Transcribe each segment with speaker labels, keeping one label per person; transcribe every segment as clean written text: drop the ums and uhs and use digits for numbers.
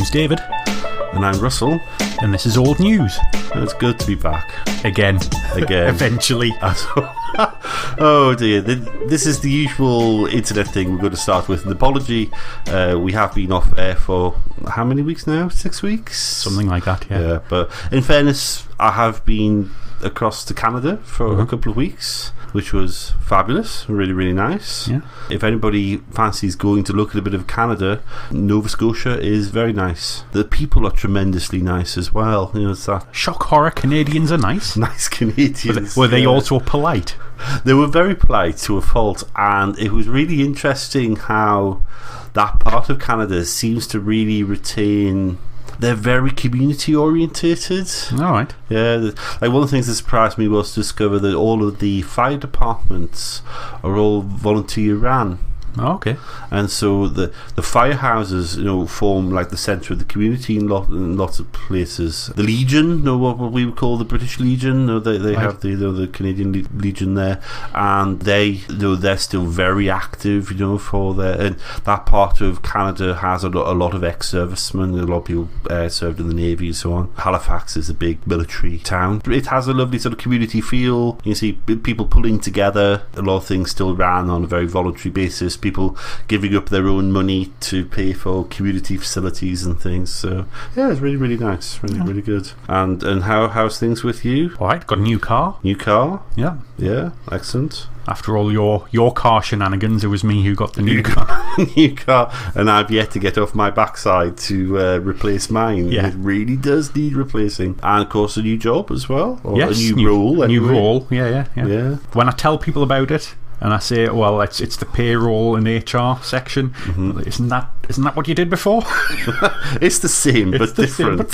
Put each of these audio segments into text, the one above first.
Speaker 1: name's David.
Speaker 2: And I'm Russell.
Speaker 1: And this is Old News.
Speaker 2: It's good to be back.
Speaker 1: Again.
Speaker 2: Eventually. Oh dear. This is the usual internet thing we're going to start with. An apology. We have been off air for how many weeks now? 6 weeks?
Speaker 1: Something like that, yeah.
Speaker 2: Yeah, but in fairness, I have been across to Canada for a couple of weeks, which was fabulous, really, really nice.
Speaker 1: Yeah.
Speaker 2: If anybody fancies going to look at a bit of Canada, Nova Scotia is very nice. The people are tremendously nice as well. You know, it's that
Speaker 1: shock horror. Canadians are nice.
Speaker 2: Nice Canadians.
Speaker 1: Were they also polite?
Speaker 2: They were very polite to a fault, and it was really interesting how that part of Canada seems to really retain. They're very community orientated.
Speaker 1: Alright.
Speaker 2: Yeah, like one of the things that surprised me was to discover that all of the fire departments are all volunteer ran.
Speaker 1: Oh, okay.
Speaker 2: And so the firehouses, you know, form like the centre of the community in lots of places. The Legion, you know, what we would call the British Legion, you know, they have the Canadian Legion there, and they're still very active, you know, for and that part of Canada has a lot of ex-servicemen. A lot of people served in the Navy and so on. Halifax is a big military town. It has a lovely sort of community feel. You see people pulling together. A lot of things still ran on a very voluntary basis. People giving up their own money to pay for community facilities and things. So yeah, it's really, really nice. Really good. And how's things with you?
Speaker 1: Alright, got a new car.
Speaker 2: New car?
Speaker 1: Yeah.
Speaker 2: Yeah, excellent.
Speaker 1: After all your car shenanigans, it was me who got the new car.
Speaker 2: New car, and I've yet to get off my backside to replace mine.
Speaker 1: Yeah.
Speaker 2: It really does need replacing. And of course a new job as well. Or
Speaker 1: yes,
Speaker 2: a new role.
Speaker 1: New
Speaker 2: anyway.
Speaker 1: role, yeah. When I tell people about it, and I say, well, it's the payroll and HR section. Isn't that what you did before?
Speaker 2: It's the same, but different.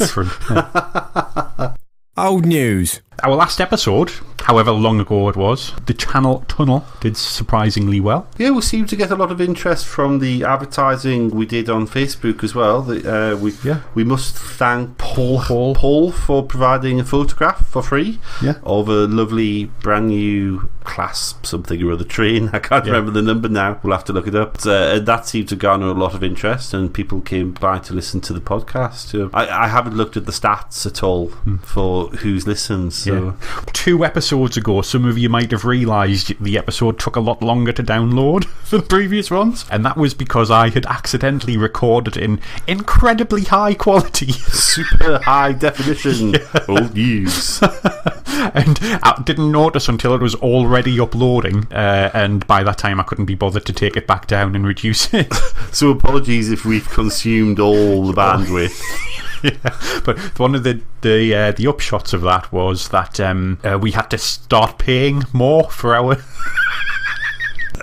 Speaker 1: Yeah.
Speaker 3: Old News.
Speaker 1: Our last episode, however long ago it was, the Channel Tunnel did surprisingly well.
Speaker 2: Yeah, we seem to get a lot of interest from the advertising we did on Facebook as well. We must thank Paul for providing a photograph for free of a lovely brand new class something or other train. I can't remember the number now. We'll have to look it up. That seemed to garner a lot of interest, and people came by to listen to the podcast. I haven't looked at the stats at all for who's listened. So.
Speaker 1: Yeah. 2 episodes ago, some of you might have realised the episode took a lot longer to download than the previous ones, and that was because I had accidentally recorded in incredibly high quality.
Speaker 2: Super high definition. Old News.
Speaker 1: And I didn't notice until it was already uploading, and by that time I couldn't be bothered to take it back down and reduce it.
Speaker 2: So apologies if we've consumed all the bandwidth.
Speaker 1: Yeah, but one of the upshots of that was that we had to start paying more for our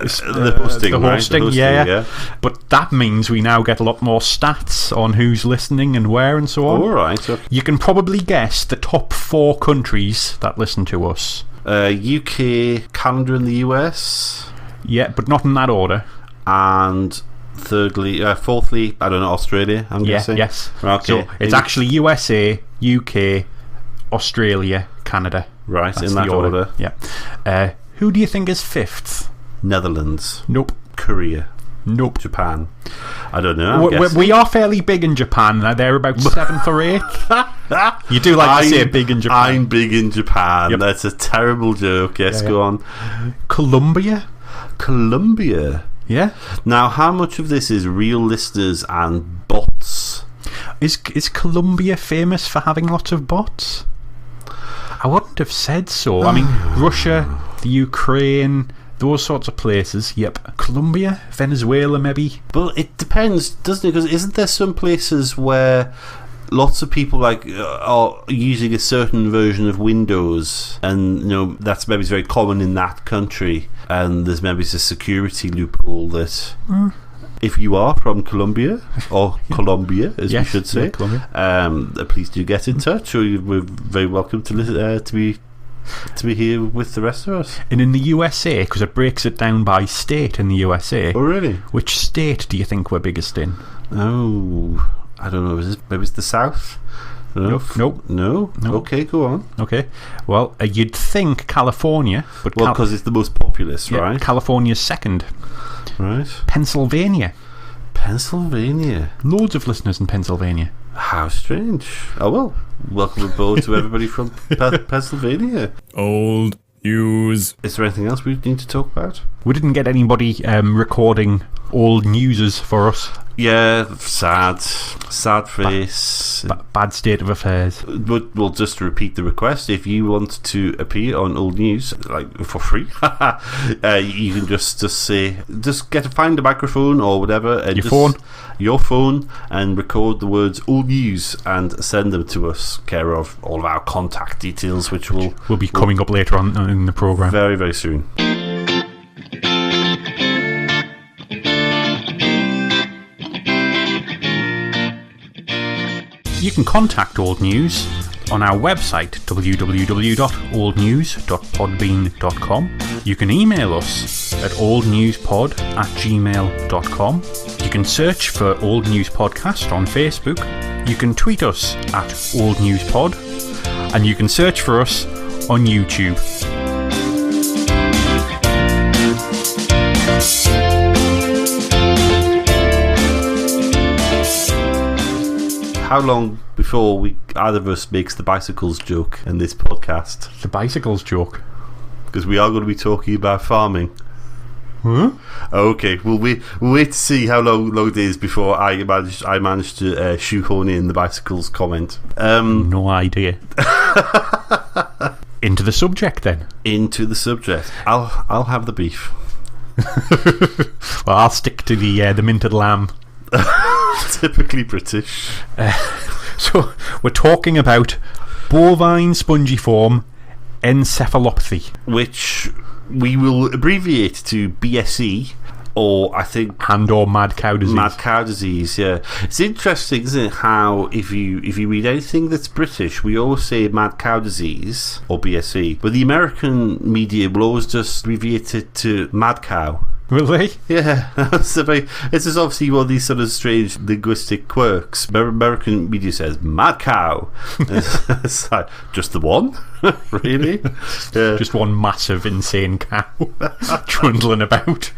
Speaker 2: the hosting, right?
Speaker 1: Yeah. But that means we now get a lot more stats on who's listening and where and so on.
Speaker 2: All right. So
Speaker 1: you can probably guess the top 4 countries that listen to us.
Speaker 2: UK, Canada, and the US.
Speaker 1: Yeah, but not in that order.
Speaker 2: And fourthly, I don't know, Australia, I'm guessing.
Speaker 1: Yes.
Speaker 2: Okay.
Speaker 1: So it's actually USA, UK, Australia, Canada.
Speaker 2: Right,
Speaker 1: that's
Speaker 2: in that order.
Speaker 1: Yeah. Who do you think is 5th?
Speaker 2: Netherlands.
Speaker 1: Nope.
Speaker 2: Korea.
Speaker 1: Nope.
Speaker 2: Japan. I don't know.
Speaker 1: We are fairly big in Japan. They're about 7th or 8th. You do like to say big in Japan.
Speaker 2: I'm big in Japan.
Speaker 1: Yep.
Speaker 2: That's a terrible joke. Yes, go on.
Speaker 1: Colombia.
Speaker 2: Yeah. Now, how much of this is real listeners and bots?
Speaker 1: Is Colombia famous for having lots of bots? I wouldn't have said so. I mean, Russia, the Ukraine, those sorts of places. Yep. Colombia, Venezuela, maybe.
Speaker 2: Well, it depends, doesn't it? Because isn't there some places where lots of people are using a certain version of Windows, and you know that's maybe very common in that country, and there's maybe a security loophole that if you are from Colombia or Colombia, as we should say, please do get in touch, or we're very welcome to be here with the rest of us.
Speaker 1: And in the USA, because it breaks it down by state in the USA.
Speaker 2: Oh, really?
Speaker 1: Which state do you think we're biggest in?
Speaker 2: Oh, I don't know. Maybe it's the South?
Speaker 1: Nope.
Speaker 2: No? Okay, go on.
Speaker 1: Okay. Well, you'd think California. But
Speaker 2: because it's the most populous, right?
Speaker 1: California's 2nd.
Speaker 2: Right.
Speaker 1: Pennsylvania.
Speaker 2: Pennsylvania.
Speaker 1: Loads of listeners in Pennsylvania.
Speaker 2: How strange. Oh, well, welcome aboard to everybody from Pennsylvania.
Speaker 3: Old news.
Speaker 2: Is there anything else we need to talk about?
Speaker 1: We didn't get anybody recording old newses for us.
Speaker 2: Yeah, sad face.
Speaker 1: Bad state of affairs.
Speaker 2: But well, just to repeat the request, if you want to appear on Old News, like for free, you can just find a microphone or whatever, and your phone, and record the words Old News and send them to us, care of all of our contact details, which will
Speaker 1: be coming up later on in the program.
Speaker 2: Very, very soon.
Speaker 1: You can contact Old News on our website www.oldnews.podbean.com. You can email us at oldnewspod@gmail.com. You can search for Old News Podcast on Facebook. You can tweet us at oldnewspod, and you can search for us on YouTube.
Speaker 2: How long before either of us makes the bicycles joke in this podcast?
Speaker 1: The bicycles joke?
Speaker 2: Because we are going to be talking about farming.
Speaker 1: Huh?
Speaker 2: Okay, we'll wait to see how long it is before I manage to shoehorn in the bicycles comment.
Speaker 1: No idea. Into the subject then.
Speaker 2: Into the subject. I'll have the beef.
Speaker 1: Well, I'll stick to the minted lamb.
Speaker 2: Typically British.
Speaker 1: So we're talking about bovine spongiform encephalopathy,
Speaker 2: which we will abbreviate to BSE, or I think
Speaker 1: or mad cow disease.
Speaker 2: Mad cow disease, yeah. It's interesting, isn't it, how if you read anything that's British, we always say mad cow disease or BSE, but the American media will always just abbreviate it to mad cow.
Speaker 1: Will they?
Speaker 2: Yeah. This is obviously one of these sort of strange linguistic quirks. American media says mad cow. It's like, just the one? Really? Yeah.
Speaker 1: Just one massive insane cow trundling about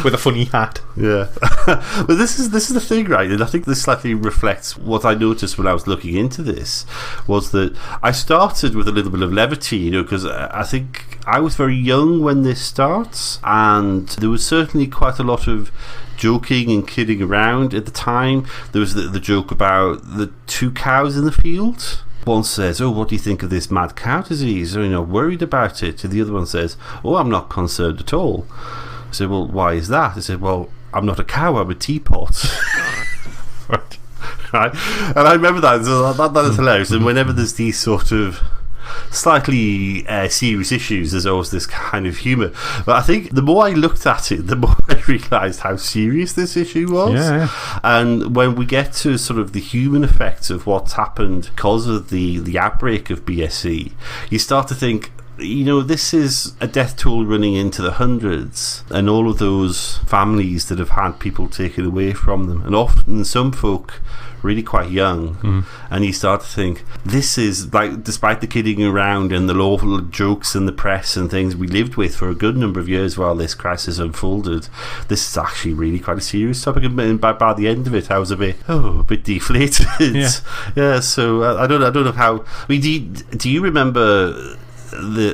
Speaker 1: with a funny hat.
Speaker 2: Yeah. But this is the thing, right? And I think this slightly reflects what I noticed when I was looking into this, was that I started with a little bit of levity, because I think I was very young when this starts, and there was certainly quite a lot of joking and kidding around at the time. There was the joke about the two cows in the field. One says, "Oh, what do you think of this mad cow disease? Are you worried about it?" And the other one says, "Oh, I'm not concerned at all." I said, "Well, why is that?" I said, "Well, I'm not a cow, I'm a teapot." Right? And I remember that. So that is hilarious. And whenever there's these sort of slightly serious issues, there's always this kind of humour. But I think the more I looked at it, the more I realised how serious this issue was.
Speaker 1: Yeah.
Speaker 2: And when we get to sort of the human effects of what's happened because of the outbreak of BSE, you start to think, this is a death toll running into the hundreds, and all of those families that have had people taken away from them, and often some folk really quite young. And you start to think, this is like, despite the kidding around and the lawful jokes in the press and things we lived with for a good number of years while this crisis unfolded, this is actually really quite a serious topic. And by the end of it, I was a bit deflated. Yeah. So I don't know how. I mean, do you remember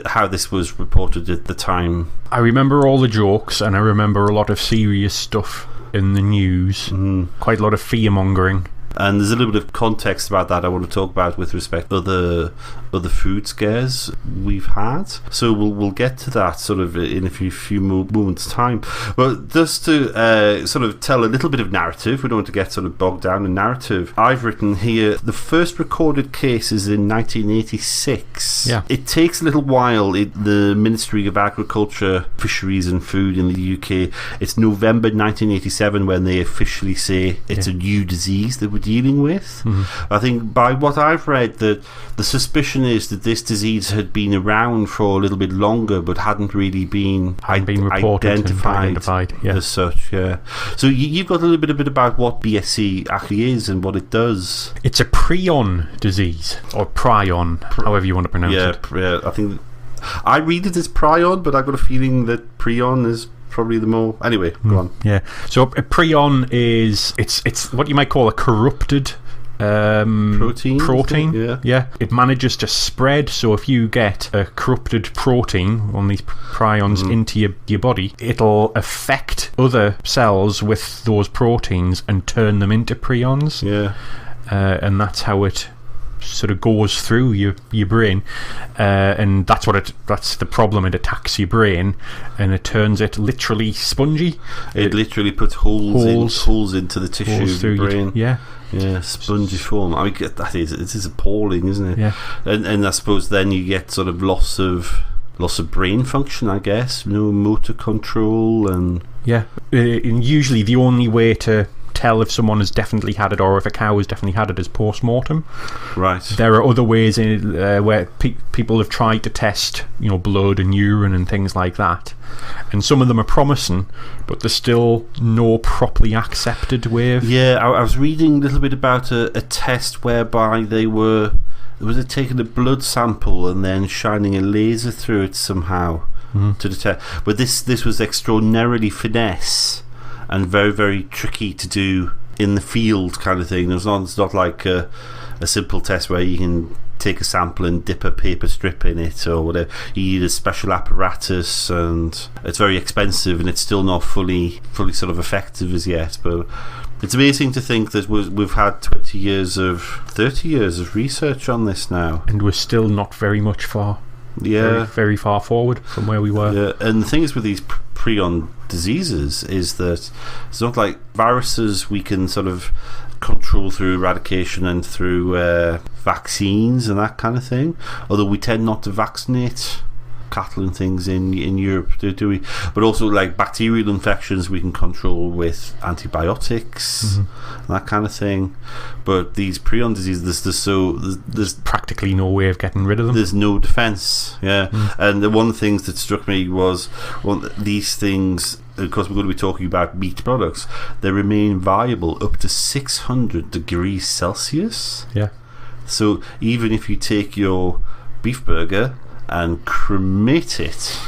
Speaker 2: how this was reported at the time?
Speaker 1: I remember all the jokes, and I remember a lot of serious stuff in the news. Quite a lot of fear mongering.
Speaker 2: And there's a little bit of context about that I want to talk about with respect to other food scares we've had. So we'll get to that sort of in a few moments' time. But just to sort of tell a little bit of narrative, we don't want to get sort of bogged down in narrative. I've written here, the first recorded case is in 1986.
Speaker 1: Yeah.
Speaker 2: It takes a little while. The Ministry of Agriculture, Fisheries and Food in the UK, it's November 1987 when they officially say it's a new disease that we're dealing with. I think by what I've read, that the suspicion is that this disease had been around for a little bit longer but hadn't really been
Speaker 1: reported
Speaker 2: identified as such. Yeah. So you've got a little bit about what BSE actually is and what it does.
Speaker 1: It's a prion disease, or prion, however you want to pronounce it.
Speaker 2: Yeah, I think I read it as prion, but I've got a feeling that prion is probably the more. Anyway, go on.
Speaker 1: Yeah. So a prion is it's what you might call a corrupted protein.
Speaker 2: Yeah.
Speaker 1: It manages to spread. So if you get a corrupted protein, one of these prions, into your body, it'll affect other cells with those proteins and turn them into prions.
Speaker 2: Yeah.
Speaker 1: And that's how it sort of goes through your brain, and that's the problem. It attacks your brain and it turns it literally spongy.
Speaker 2: It literally puts holes into the tissue of your brain. Yeah, spongy form. I mean, it is appalling, isn't it?
Speaker 1: Yeah.
Speaker 2: And I suppose then you get sort of loss of brain function, I guess. Motor control and
Speaker 1: and usually the only way to tell if someone has definitely had it or if a cow has definitely had it is post-mortem.
Speaker 2: Right.
Speaker 1: There are other ways where people have tried to test, blood and urine and things like that, and some of them are promising, but there's still no properly accepted way of...
Speaker 2: Yeah, I was reading a little bit about a test whereby they were taking a blood sample and then shining a laser through it somehow to detect. But this was extraordinarily finesse and very, very tricky to do in the field, kind of thing. It's not like a simple test where you can take a sample and dip a paper strip in it or whatever. You need a special apparatus, and it's very expensive, and it's still not fully sort of effective as yet. But it's amazing to think that we've had 30 years of research on this now,
Speaker 1: and we're still not very much far.
Speaker 2: Yeah,
Speaker 1: very far forward from where we were.
Speaker 2: Yeah, and the thing is with these prion diseases is that it's not like viruses we can sort of control through eradication and through vaccines and that kind of thing. Although we tend not to vaccinate cattle and things in Europe, do we? But also like bacterial infections we can control with antibiotics and that kind of thing. But these prion diseases, there's
Speaker 1: practically no way of getting rid of them.
Speaker 2: There's no defence. And one of the things that struck me was these things, of course we're going to be talking about meat products, they remain viable up to 600 degrees Celsius. So even if you take your beef burger and cremate it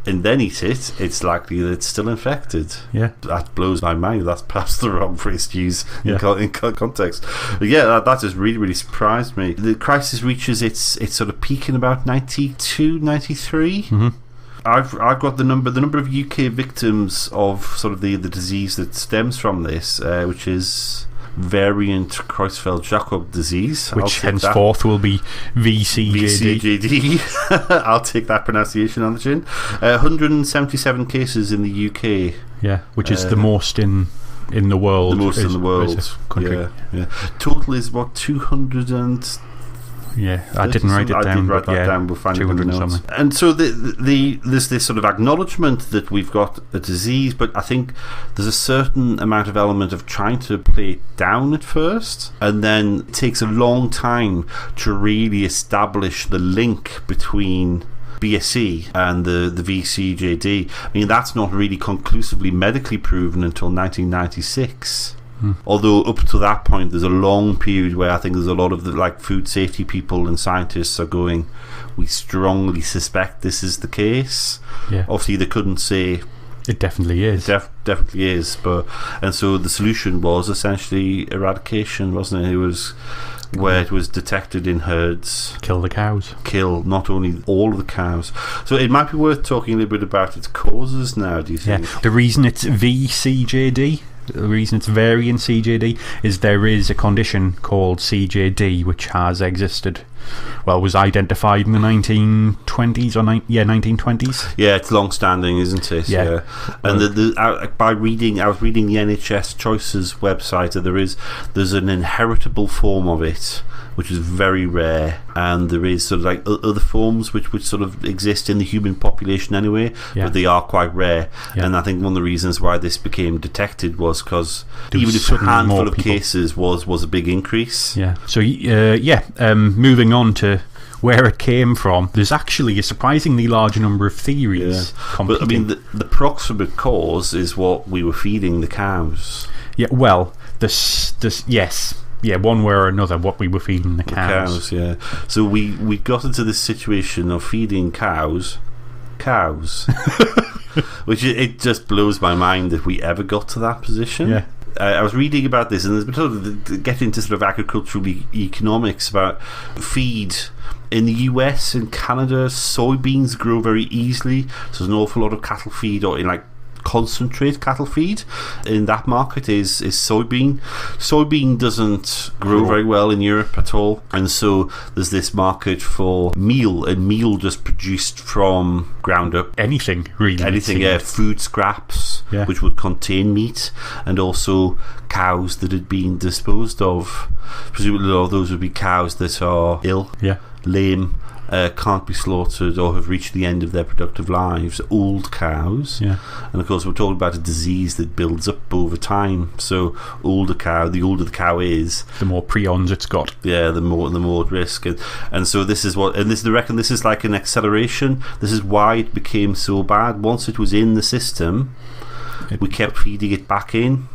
Speaker 2: and then eat it, it's likely that it's still infected. That blows my mind. That's perhaps the wrong phrase to use in context. But that just really, really surprised me. The crisis reaches its sort of peak in about 92, 93. I've got the number of UK victims of sort of the disease that stems from this, which is variant Creutzfeldt-Jakob disease,
Speaker 1: which henceforth will be VCJD.
Speaker 2: I'll take that pronunciation on the chin. 177 cases in the UK.
Speaker 1: Which is the most in the world.
Speaker 2: The most in the world.
Speaker 1: Country.
Speaker 2: Total is what, 200 and...
Speaker 1: I didn't write it down.
Speaker 2: I did write that down. We'll find it in the notes. Something. And so there's this sort of acknowledgement that we've got a disease, but I think there's a certain amount of element of trying to play it down at first, and then it takes a long time to really establish the link between BSE and the VCJD. I mean, that's not really conclusively medically proven until 1996. Although up to that point there's a long period where I think there's a lot of the food safety people and scientists are going, we strongly suspect this is the case. Obviously they couldn't say
Speaker 1: it definitely is.
Speaker 2: Definitely is, and so the solution was essentially eradication, wasn't it? It was where it was detected in herds.
Speaker 1: Kill the cows.
Speaker 2: Kill not only all of the cows. So it might be worth talking a little bit about its causes now, do you think?
Speaker 1: The reason it's VCJD, the reason it's variant CJD, is there is a condition called CJD which has existed, was identified in the 1920s or 1920s.
Speaker 2: It's long-standing, isn't it? And I was reading the NHS Choices website, and there's an inheritable form of it which is very rare, and there is sort of other forms which sort of exist in the human population anyway, but they are quite rare. And I think one of the reasons why this became detected was because even if a handful of cases was a big increase.
Speaker 1: So moving on to where it came from, there's actually a surprisingly large number of theories.
Speaker 2: But I mean, the proximate cause is what we were feeding the cows. One way or another, what we were feeding the cows. So we got into this situation of feeding cows. Which it just blows my mind that we ever got to that position.
Speaker 1: Yeah.
Speaker 2: I was reading about this, and there's been sort of getting into sort of agricultural economics about feed. In the US and Canada, soybeans grow very easily, so there's an awful lot of cattle feed, or in like concentrate cattle feed in that market is soybean. Soybean doesn't grow very well in Europe at all, and so there's this market for meal, and meal just produced from ground up
Speaker 1: anything really,
Speaker 2: food scraps, which would contain meat, and also cows that had been disposed of. Presumably all those would be cows that are ill, lame, can't be slaughtered or have reached the end of their productive lives, old cows. And of course we're talking about a disease that builds up over time, so the older the cow is,
Speaker 1: the more prions it's got,
Speaker 2: the more at risk. And so this is they reckon this is like an acceleration. This is why it became so bad. Once it was in the system, we kept feeding it back in,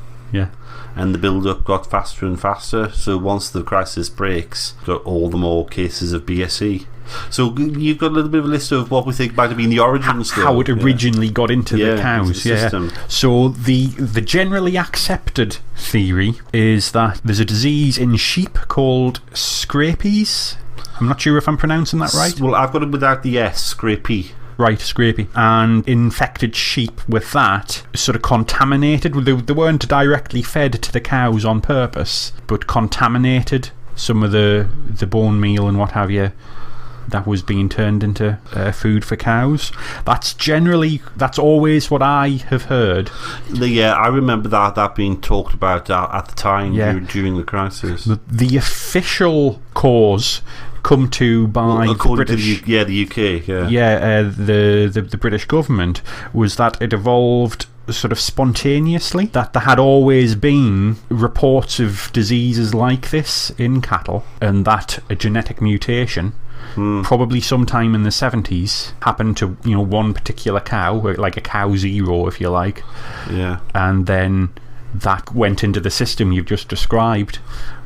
Speaker 2: and the build-up got faster and faster. So once the crisis breaks, we've got all the more cases of BSE. So you've got a little bit of a list of what we think might have been the origins,
Speaker 1: how it originally got into the cows.
Speaker 2: Into the system.
Speaker 1: So the generally accepted theory is that there's a disease in sheep called scrapies. I'm not sure if I'm pronouncing that right.
Speaker 2: Well, I've got it without the S, scrapie.
Speaker 1: Right, scrapie. And infected sheep with that sort of contaminated. They weren't directly fed to the cows on purpose, but contaminated some of the bone meal and what have you that was being turned into food for cows. That's always what I have heard.
Speaker 2: I remember that being talked about at the time during the crisis.
Speaker 1: The official cause come to by the British,
Speaker 2: the UK,
Speaker 1: the British government, was that it evolved sort of spontaneously, that there had always been reports of diseases like this in cattle, and that a genetic mutation probably sometime in the 70s happened to one particular cow, like a cow zero if you like, and then that went into the system you've just described,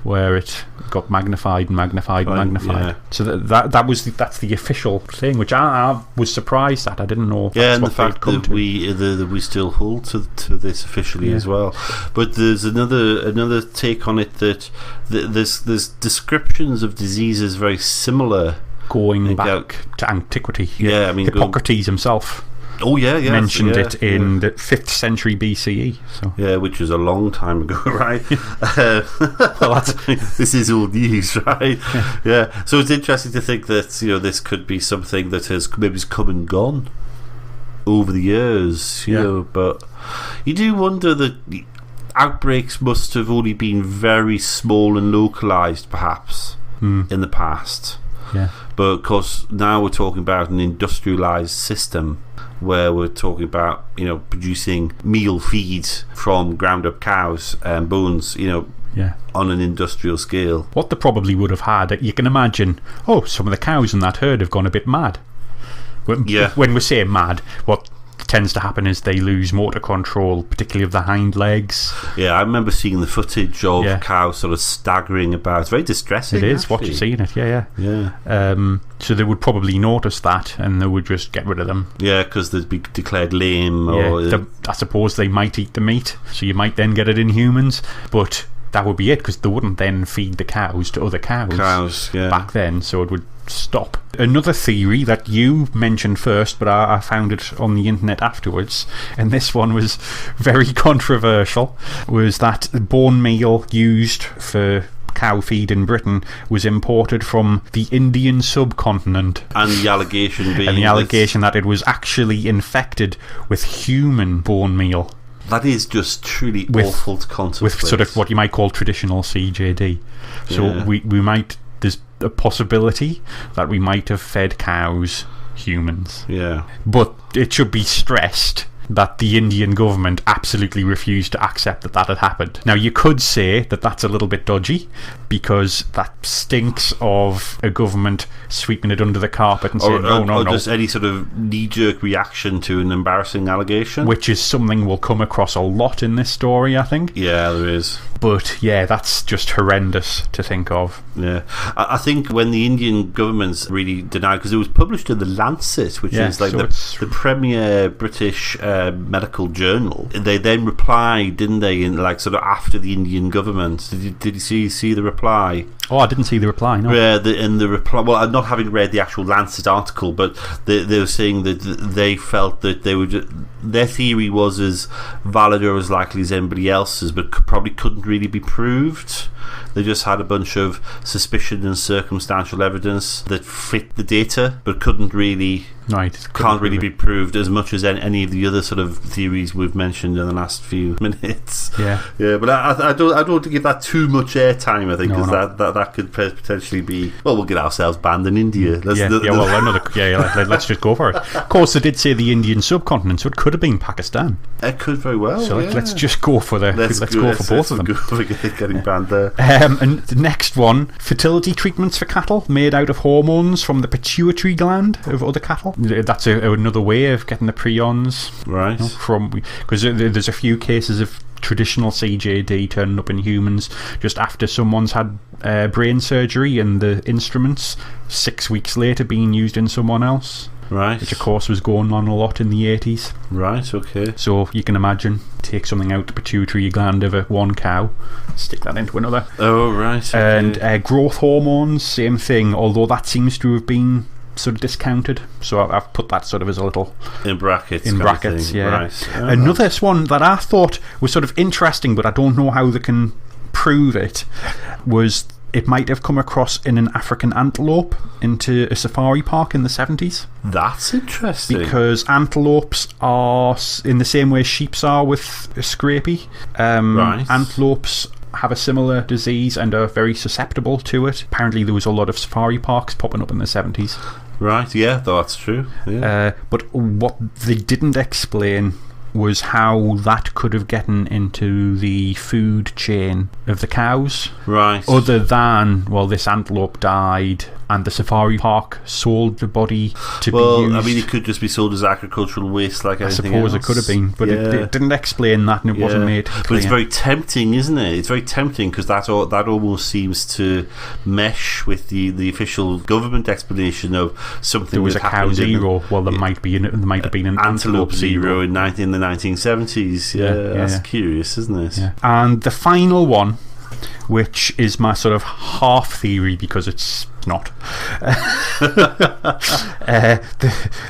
Speaker 1: where it got magnified and magnified and magnified. So that's the official thing, which I was surprised at. I didn't know.
Speaker 2: And the fact that we still hold to this officially as well. But there's another take on it, that there's descriptions of diseases very similar
Speaker 1: going back to antiquity.
Speaker 2: I mean
Speaker 1: Hippocrates himself. Mentioned it in the 5th century BCE. So.
Speaker 2: Which was a long time ago, right? Well, this is old news, right? So it's interesting to think that this could be something that has maybe come and gone over the years, you know. But you do wonder that the outbreaks must have only been very small and localized, perhaps, in the past. But of course, now we're talking about an industrialized system, where we're talking about producing meal feed from ground up cows and bones, on an industrial scale.
Speaker 1: What they probably would have had, you can imagine, some of the cows in that herd have gone a bit mad. When we say mad, what tends to happen is they lose motor control, particularly of the hind legs.
Speaker 2: I remember seeing the footage of cows sort of staggering about. It's very distressing.
Speaker 1: It is, what you're seeing it, so they would probably notice that, and they would just get rid of them.
Speaker 2: Because they'd be declared lame.
Speaker 1: I suppose they might eat the meat, so you might then get it in humans, but that would be it, because they wouldn't then feed the cows to other cows back then, so it would stop. Another theory that you mentioned first, but I found it on the internet afterwards, and this one was very controversial, was that bone meal used for cow feed in Britain was imported from the Indian subcontinent, and the allegation that it was actually infected with human bone meal.
Speaker 2: That is just truly awful to contemplate.
Speaker 1: With sort of what you might call traditional CJD. So we might, there's a possibility that we might have fed cows humans. But it should be stressed that the Indian government absolutely refused to accept that had happened. Now, you could say that that's a little bit dodgy, because that stinks of a government sweeping it under the carpet and saying, no.
Speaker 2: Just any sort of knee-jerk reaction to an embarrassing allegation.
Speaker 1: Which is something we'll come across a lot in this story, I think.
Speaker 2: Yeah, there is.
Speaker 1: But, that's just horrendous to think of.
Speaker 2: I think when the Indian government's really denied, because it was published in The Lancet, which is like the premier British medical journal. They then replied, didn't they, in like sort of after the Indian government. Did you see the reply?
Speaker 1: Oh, I didn't see the reply, no.
Speaker 2: In the reply, well, not having read the actual Lancet article, but they were saying that they felt that their theory was as valid or as likely as anybody else's, but probably couldn't really be proved. They just had a bunch of suspicion and circumstantial evidence that fit the data, but can't really be proved as much as any of the other sort of theories we've mentioned in the last few minutes.
Speaker 1: Yeah.
Speaker 2: But I don't want to give that too much airtime. I think because that could potentially be, well, we'll get ourselves banned in India.
Speaker 1: Let's just go for it. Of course, they did say the Indian subcontinent, so it could have been Pakistan.
Speaker 2: It could very well.
Speaker 1: So let's just go for both of them.
Speaker 2: Go for getting banned there.
Speaker 1: And the next one, fertility treatments for cattle made out of hormones from the pituitary gland of other cattle. That's another way of getting the prions.
Speaker 2: Right.
Speaker 1: Because there's a few cases of traditional CJD turning up in humans just after someone's had brain surgery, and the instruments 6 weeks later being used in someone else.
Speaker 2: Right.
Speaker 1: Which of course was going on a lot in the 80s.
Speaker 2: Right, okay.
Speaker 1: So you can imagine, take something out the pituitary gland of one cow, stick that into another.
Speaker 2: Oh, right. Okay.
Speaker 1: And growth hormones, same thing, although that seems to have been sort of discounted. So I've put that sort of as a little
Speaker 2: in brackets.
Speaker 1: Yeah.
Speaker 2: Right. Oh,
Speaker 1: another one that I thought was sort of interesting, but I don't know how they can prove it, was it might have come across in an African antelope into a safari park in the 70s.
Speaker 2: That's interesting.
Speaker 1: Because antelopes are, in the same way sheep are with scrapie,
Speaker 2: right.
Speaker 1: Antelopes have a similar disease and are very susceptible to it. Apparently there was a lot of safari parks popping up in the 70s.
Speaker 2: Right, yeah, that's true. Yeah.
Speaker 1: But what they didn't explain was how that could have gotten into the food chain of the cows.
Speaker 2: Right.
Speaker 1: Other than, well, this antelope died and the safari park sold the body to be used.
Speaker 2: Well, I mean, it could just be sold as agricultural waste like anything else.
Speaker 1: I suppose it could have been, but it didn't explain that, and it wasn't made clear.
Speaker 2: But it's very tempting, isn't it? It's very tempting because that almost seems to mesh with the official government explanation of something.
Speaker 1: There was a cow zero. Well, there might have been an
Speaker 2: antelope zero in the 1970s. That's curious, isn't it?
Speaker 1: Yeah. And the final one, which is my sort of half theory because it's not.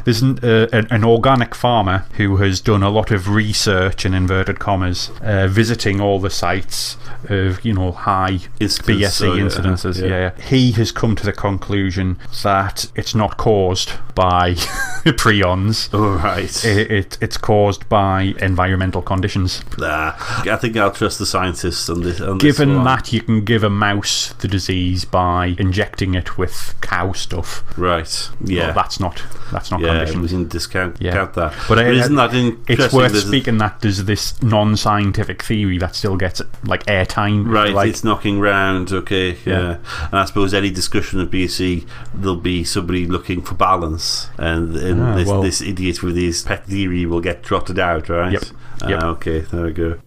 Speaker 1: There's an organic farmer who has done a lot of research, in inverted commas, visiting all the sites of high BSE incidences. Yeah. He has come to the conclusion that it's not caused by prions.
Speaker 2: Oh, right.
Speaker 1: It's caused by environmental conditions.
Speaker 2: I think I'll trust the scientists on this.
Speaker 1: Given that you can give a mouse the disease by injecting it with cow stuff,
Speaker 2: right? Yeah,
Speaker 1: well, that's not conditioned.
Speaker 2: We can discount that.
Speaker 1: But
Speaker 2: isn't that interesting?
Speaker 1: It's worth speaking that there's this non-scientific theory that still gets like airtime.
Speaker 2: Right, it's knocking round. Okay, yeah. And I suppose any discussion of BSE, there'll be somebody looking for balance, and this idiot with his pet theory will get trotted out, right?
Speaker 1: Yep.
Speaker 2: Okay, there we go.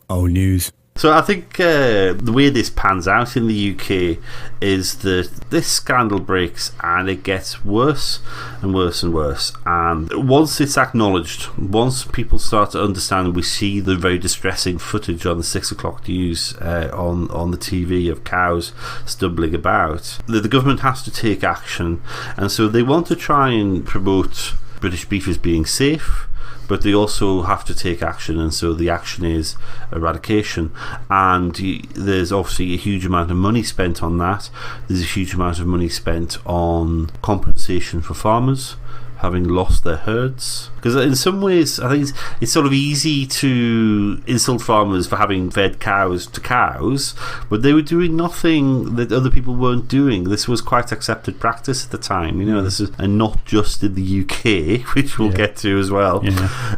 Speaker 3: Old news.
Speaker 2: So I think the way this pans out in the UK is that this scandal breaks and it gets worse and worse and worse. And once it's acknowledged, once people start to understand, and we see the very distressing footage on the 6 o'clock news on the TV of cows stumbling about, the government has to take action. And so they want to try and promote British beef as being safe, but they also have to take action, and so the action is eradication. And there's obviously a huge amount of money spent on that. There's a huge amount of money spent on compensation for farmers having lost their herds. Because in some ways, I think it's sort of easy to insult farmers for having fed cows to cows, but they were doing nothing that other people weren't doing. This was quite accepted practice at the time, this is, and not just in the UK, which we'll get to as well.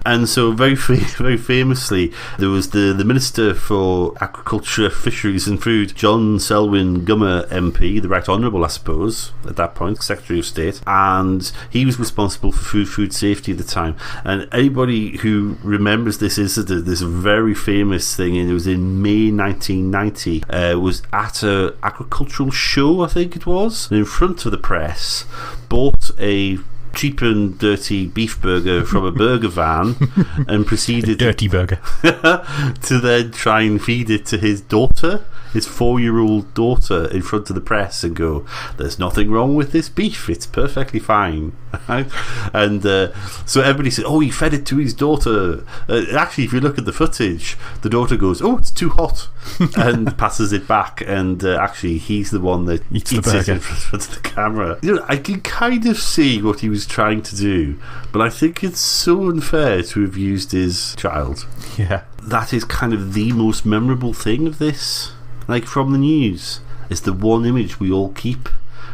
Speaker 2: And so very famously, there was the Minister for Agriculture, Fisheries and Food, John Selwyn Gummer MP, the Right Honourable, I suppose, at that point, Secretary of State, and he was responsible responsible for food safety at the time. And anybody who remembers this incident, this very famous thing, and it was in May 1990, was at an agricultural show, I think it was, and in front of the press, bought a cheap and dirty beef burger from a burger van and proceeded
Speaker 1: dirty burger
Speaker 2: to then try and feed it to his daughter, his 4-year-old daughter, in front of the press and go, there's nothing wrong with this beef, it's perfectly fine. And so everybody said, oh, he fed it to his daughter. Actually, if you look at the footage, the daughter goes, oh, it's too hot, and passes it back, and actually he's the one that eats it in front of the camera. I can kind of see what he was trying to do, but I think it's so unfair to have used his child.
Speaker 1: Yeah.
Speaker 2: That is kind of the most memorable thing of this, like from the news. It's the one image we all keep.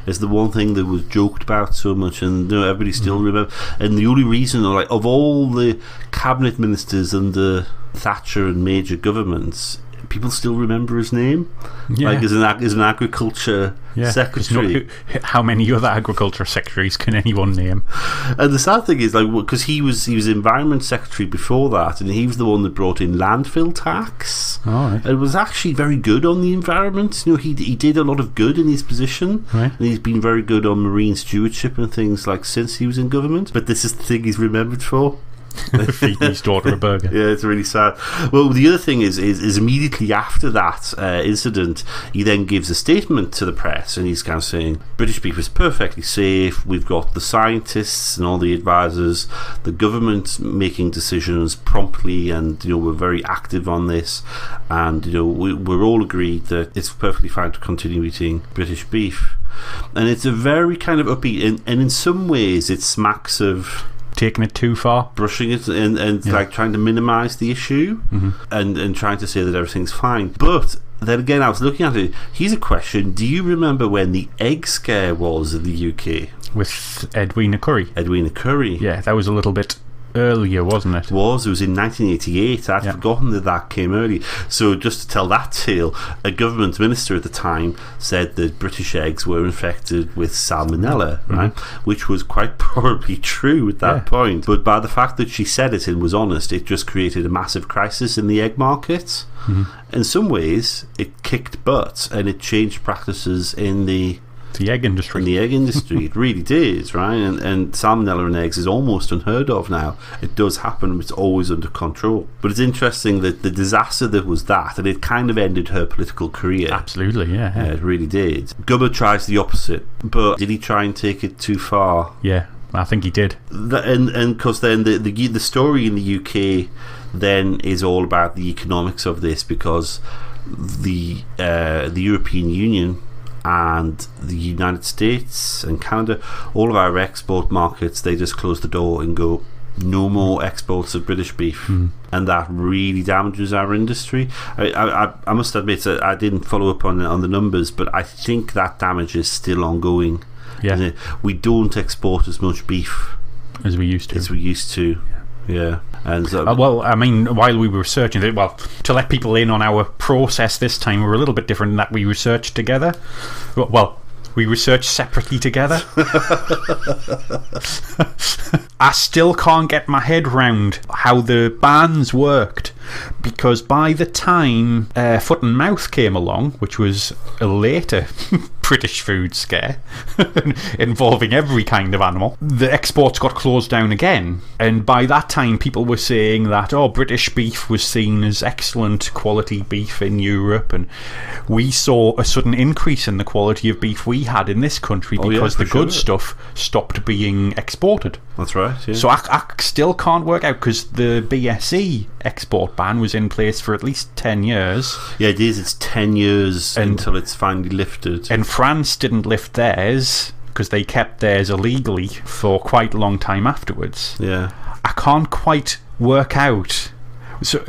Speaker 2: It's the one thing that was joked about so much, and everybody still remember. And the only reason, like, of all the cabinet ministers under Thatcher and major governments, people still remember his name, like as an agriculture secretary.
Speaker 1: How many other agriculture secretaries can anyone name?
Speaker 2: And the sad thing is, like, because he was environment secretary before that, and he was the one that brought in landfill tax.
Speaker 1: Right.
Speaker 2: And was actually very good on the environment. He did a lot of good in his position,
Speaker 1: right.
Speaker 2: And he's been very good on marine stewardship and things like since he was in government. But this is the thing he's remembered for.
Speaker 1: Feeding his daughter a burger.
Speaker 2: Yeah, it's really sad. Well, the other thing is immediately after that incident, he then gives a statement to the press, and he's kind of saying British beef is perfectly safe. We've got the scientists and all the advisors, the government making decisions promptly, and we're very active on this, and we're all agreed that it's perfectly fine to continue eating British beef. And it's a very kind of upbeat, and in some ways it smacks of
Speaker 1: taking it too far,
Speaker 2: brushing it, and like trying to minimise the issue, and trying to say that everything's fine. But then again, I was looking at it. Here's a question: do you remember when the egg scare was in the UK
Speaker 1: with Edwina Currie?
Speaker 2: Edwina Currie,
Speaker 1: yeah, that was a little bit earlier, wasn't it?
Speaker 2: It was in 1988. I'd forgotten that came early. So just to tell that tale, a government minister at the time said that British eggs were infected with salmonella, right? Which was quite probably true at that point. But by the fact that she said it and was honest, it just created a massive crisis in the egg market. In some ways, it kicked butt, and it changed practices in the
Speaker 1: egg industry.
Speaker 2: In the egg industry, it really did, right? And salmonella in eggs is almost unheard of now. It does happen, but it's always under control. But it's interesting that the disaster that was that, and it kind of ended her political career.
Speaker 1: Absolutely, yeah.
Speaker 2: It really did. Gubba tries the opposite, but did he try and take it too far?
Speaker 1: Yeah, I think he did.
Speaker 2: And because then the story in the UK then is all about the economics of this, because the European Union and the United States and Canada, all of our export markets, they just close the door and go, no more exports of British beef. And that really damages our industry. I must admit that I didn't follow up on the numbers, but I think that damage is still ongoing.
Speaker 1: Yeah.
Speaker 2: We don't export as much beef
Speaker 1: as we used to.
Speaker 2: Yeah. And
Speaker 1: well, I mean, while we were researching it, to let people in on our process this time, we were a little bit different in that we researched together. Well, we researched separately together. I still can't get my head round how the bans worked, because by the time Foot and Mouth came along, which was a later British food scare involving every kind of animal, the exports got closed down again. And by that time, people were saying that, British beef was seen as excellent quality beef in Europe, and we saw a sudden increase in the quality of beef we had in this country because the good stuff stopped being exported.
Speaker 2: That's right, yeah.
Speaker 1: So I still can't work out, because the BSE export ban was in place for at least 10 years.
Speaker 2: Yeah, it is. It's 10 years until it's finally lifted.
Speaker 1: And France didn't lift theirs because they kept theirs illegally for quite a long time afterwards.
Speaker 2: Yeah.
Speaker 1: I can't quite work out. So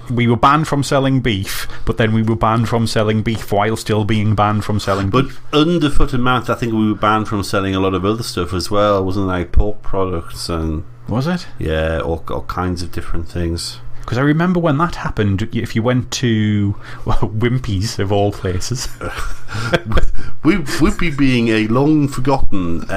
Speaker 1: we were banned from selling beef, but then we were banned from selling beef while still being banned from selling beef.
Speaker 2: But under Foot and Mouth, I think we were banned from selling a lot of other stuff as well, wasn't it? Like pork products and...
Speaker 1: Was it?
Speaker 2: Yeah, all kinds of different things.
Speaker 1: Because I remember when that happened, if you went to Wimpy's, of all places.
Speaker 2: Wimpy being a long forgotten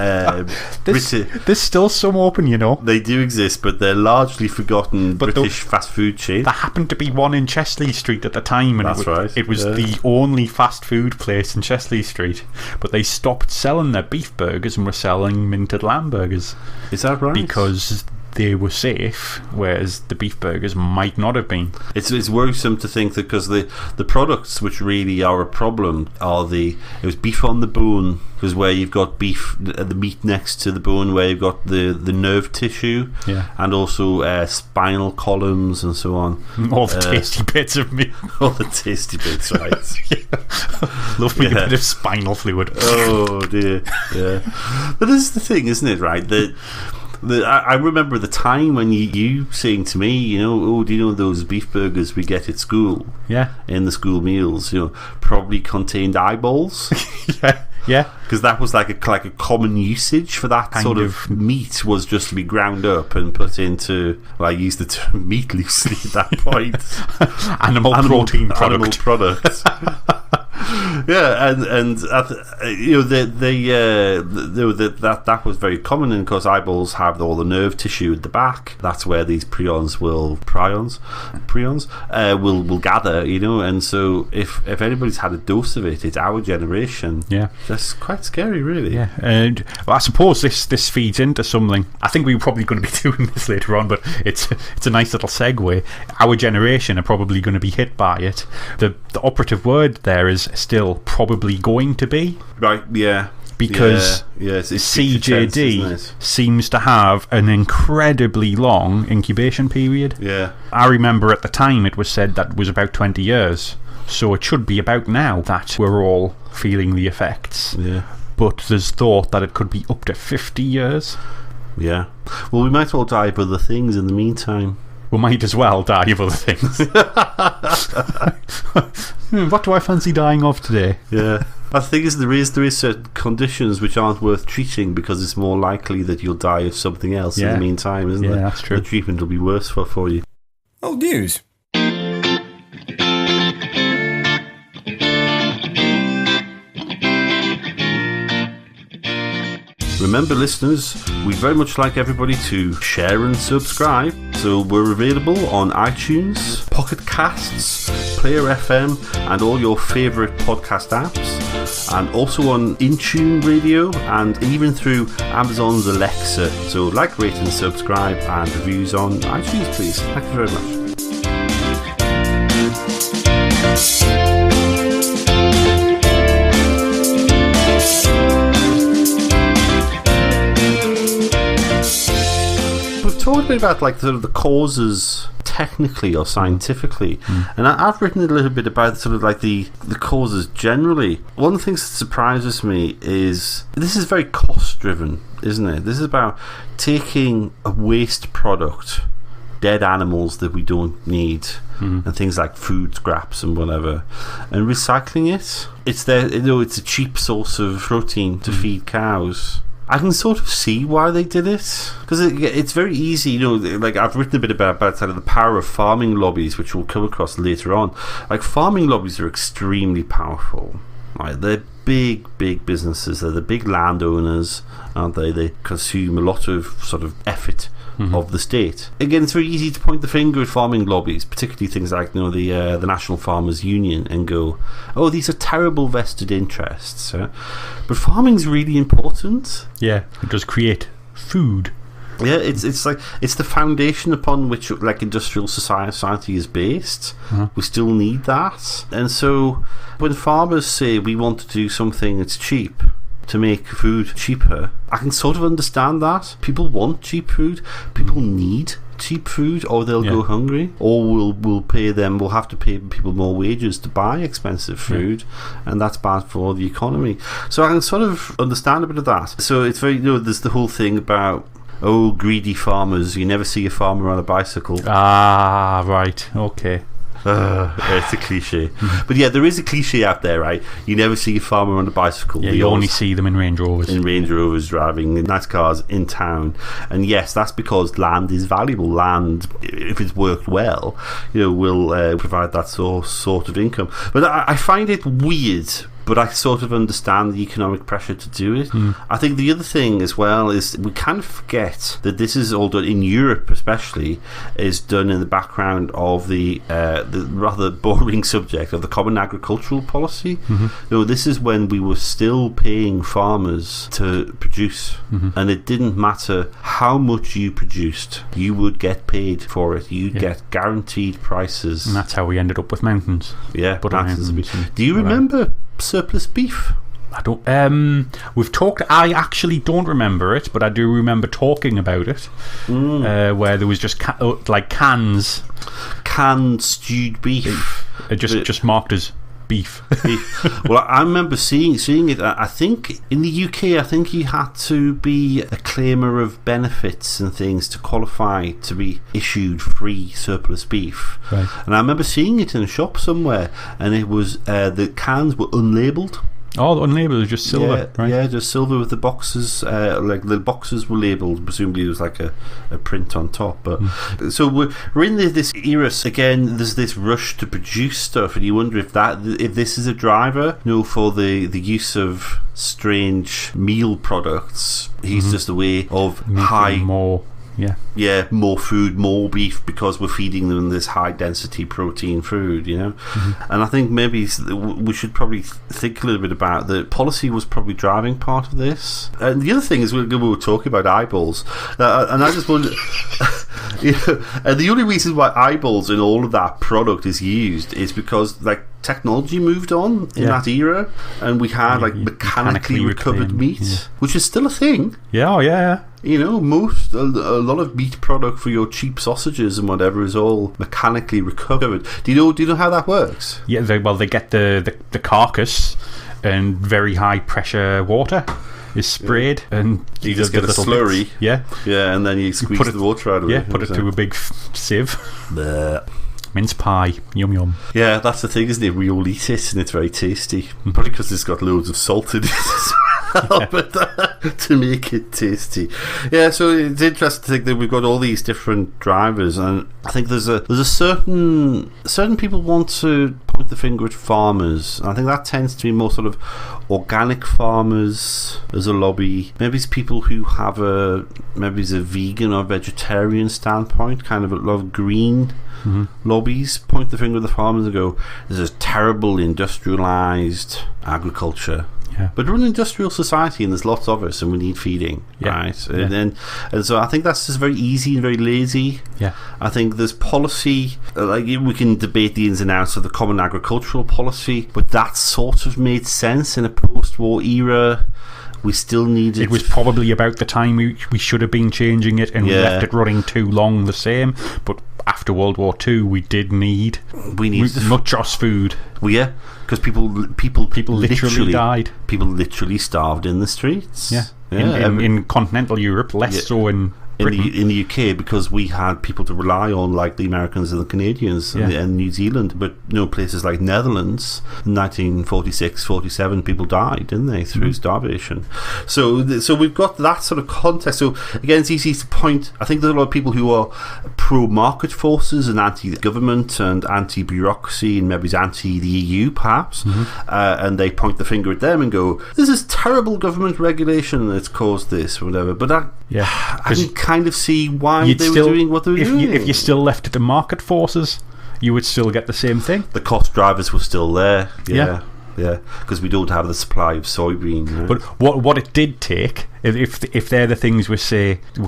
Speaker 1: there's still some open, you know.
Speaker 2: They do exist, but they're largely forgotten British fast food chain.
Speaker 1: There happened to be one in Chesley Street at the time, and it was the only fast food place in Chesley Street. But they stopped selling their beef burgers and were selling minted lamb burgers.
Speaker 2: Is that right?
Speaker 1: Because they were safe, whereas the beef burgers might not have been.
Speaker 2: It's worrisome to think that because the products which really are a problem are it was beef on the bone, because where you've got beef, the meat next to the bone, where you've got the nerve tissue, and also spinal columns and so on.
Speaker 1: All the tasty bits of meat.
Speaker 2: All the tasty bits, right?
Speaker 1: Love me a bit of spinal fluid.
Speaker 2: Oh dear, yeah. But this is the thing, isn't it? Right, I remember the time when you saying to me, you know, oh, do you know those beef burgers we get at school?
Speaker 1: Yeah.
Speaker 2: In the school meals, you know, probably contained eyeballs.
Speaker 1: Yeah.
Speaker 2: Because that was like a common usage for that kind sort of meat, was just to be ground up and put into, well, I used the term meat loosely at that point.
Speaker 1: Animal protein product.
Speaker 2: Animal product. Yeah, and you know, that was very common, and because eyeballs have all the nerve tissue at the back, that's where these prions will gather, you know. And so if anybody's had a dose of it, it's our generation.
Speaker 1: Yeah,
Speaker 2: that's quite scary, really.
Speaker 1: Yeah, and well, I suppose this feeds into something. I think we're probably going to be doing this later on, but it's a nice little segue. Our generation are probably going to be hit by it. The operative word there is still probably going to be.
Speaker 2: Right, yeah.
Speaker 1: Because
Speaker 2: it's
Speaker 1: CJD seems to have an incredibly long incubation period.
Speaker 2: Yeah.
Speaker 1: I remember at the time it was said that was about 20 years. So it should be about now that we're all feeling the effects.
Speaker 2: Yeah.
Speaker 1: But there's thought that it could be up to 50 years.
Speaker 2: Yeah. Well, we might all die of other things in the meantime.
Speaker 1: We might as well die of other things. What do I fancy dying of today?
Speaker 2: Yeah. I think there is certain conditions which aren't worth treating, because it's more likely that you'll die of something else in the meantime, isn't it?
Speaker 1: Yeah, that's true.
Speaker 2: The treatment will be worse for you.
Speaker 3: Old news.
Speaker 2: Remember, listeners, we'd very much like everybody to share and subscribe. So we're available on iTunes, Pocket Casts, Player FM, and all your favourite podcast apps, and also on InTune Radio, and even through Amazon's Alexa. So like, rate and subscribe, and reviews on iTunes, please. Thank you very much. Talk a bit about like sort of the causes technically or scientifically, and I've written a little bit about sort of like the causes generally. One of the things that surprises me is this is very cost driven, isn't it? This is about taking a waste product, dead animals that we don't need, and things like food scraps and whatever, and recycling it. It's there, you know, it's a cheap source of protein to feed cows. I can sort of see why they did it, because it's very easy, you know. Like, I've written a bit about sort of the power of farming lobbies, which we'll come across later on. Like, farming lobbies are extremely powerful. Right? They're big businesses. They're the big landowners, aren't they? They consume a lot of sort of effort of the state. Again, it's very easy to point the finger at farming lobbies, particularly things like, you know, the National Farmers Union, and go, oh, these are terrible vested interests. But farming's really important.
Speaker 1: Yeah, it does create food.
Speaker 2: Yeah, it's like it's the foundation upon which like industrial society is based. We still need that, and so when farmers say we want to do something that's cheap to make food cheaper, I can sort of understand that. People want cheap food. People need cheap food, or they'll go hungry, or we'll have to pay people more wages to buy expensive food, and that's bad for the economy. So I can sort of understand a bit of that. So it's very, you know, there's the whole thing about, oh, greedy farmers. You never see a farmer on a bicycle.
Speaker 1: Ah, right, okay.
Speaker 2: It's a cliche. But yeah, there is a cliche out there, right? You never see a farmer on a bicycle.
Speaker 1: Yeah, you only see them in Range Rovers.
Speaker 2: In Range Rovers driving in nice cars in town. And yes, that's because land is valuable. Land, if it's worked well, will provide that sort of income. But I find it weird, but I sort of understand the economic pressure to do it. I think the other thing as well is we kind of forget that this is all done in Europe, especially, is done in the background of the rather boring subject of the Common Agricultural Policy. This is when we were still paying farmers to produce, and it didn't matter how much you produced, you would get paid for it. You'd get guaranteed prices.
Speaker 1: And that's how we ended up with mountains.
Speaker 2: Yeah,
Speaker 1: but
Speaker 2: mountains. Do you remember surplus beef?
Speaker 1: I don't. We've talked. I actually don't remember it, but I do remember talking about it. Where there was just cans,
Speaker 2: canned stewed beef.
Speaker 1: Just marked as beef.
Speaker 2: Well, I remember seeing it. I think in the UK, I think you had to be a claimer of benefits and things to qualify to be issued free surplus beef.
Speaker 1: Right.
Speaker 2: And I remember seeing it in a shop somewhere, and it was the cans were unlabelled.
Speaker 1: Oh, unlabelled, just silver, right?
Speaker 2: Yeah, just silver with the boxes. Like the boxes were labelled. Presumably, it was like a print on top. But so we're in this era again. There's this rush to produce stuff, and you wonder if this is a driver, for the use of strange meal products. He's just a way of
Speaker 1: making more.
Speaker 2: Yeah, more food, more beef, because we're feeding them this high density protein food, And I think maybe we should probably think a little bit about the policy was probably driving part of this. And the other thing is we were talking about eyeballs, and I just wonder, and the only reason why eyeballs in all of that product is used is because technology moved on in that era, and we had mechanically recovered meat, which is still a thing.
Speaker 1: Yeah.
Speaker 2: A lot of meat product for your cheap sausages and whatever is all mechanically recovered. Do you know how that works?
Speaker 1: Yeah, they get the carcass, and very high pressure water is sprayed, and
Speaker 2: you just get a slurry.
Speaker 1: Bits.
Speaker 2: Yeah, and then you squeeze the water out of it.
Speaker 1: Yeah, put it through a big sieve. Mince pie, yum yum.
Speaker 2: Yeah, that's the thing, isn't it? We all eat it, and it's very tasty. Probably because it's got loads of salt in it as well, but to make it tasty. Yeah, so it's interesting to think that we've got all these different drivers, and I think there's a certain people want to point the finger at farmers. And I think that tends to be more sort of organic farmers as a lobby. Maybe it's people who have maybe it's a vegan or vegetarian standpoint, kind of a lot of green. Lobbies point the finger at the farmers and go, there's a terrible industrialised agriculture. But we're an industrial society, and there's lots of us, and we need feeding, right? And so I think that's just very easy and very lazy. I think there's policy, we can debate the ins and outs of the Common Agricultural Policy, but that sort of made sense in a post-war era. We still needed... It
Speaker 1: was probably about the time we should have been changing it, and we left it running too long the same. But after World War II, we did need... not just food.
Speaker 2: Well, yeah, because people
Speaker 1: literally died.
Speaker 2: People literally starved in the streets.
Speaker 1: In continental Europe, less so in
Speaker 2: in the UK, because we had people to rely on, like the Americans and the Canadians and New Zealand. But places like Netherlands, in 1946-47, people died, didn't they, through starvation. So we've got that sort of context. So again, it's easy to point. I think there's a lot of people who are pro-market forces and anti-government and anti-bureaucracy and maybe anti the EU, perhaps, and they point the finger at them and go, "This is terrible government regulation that's caused this," or whatever. But I can kind of see why they were doing what they were doing.
Speaker 1: If you still left it to market forces, you would still get the same thing.
Speaker 2: The cost drivers were still there. Yeah, because we don't have the supply of soybean. Right?
Speaker 1: But what it did take, if they're the things we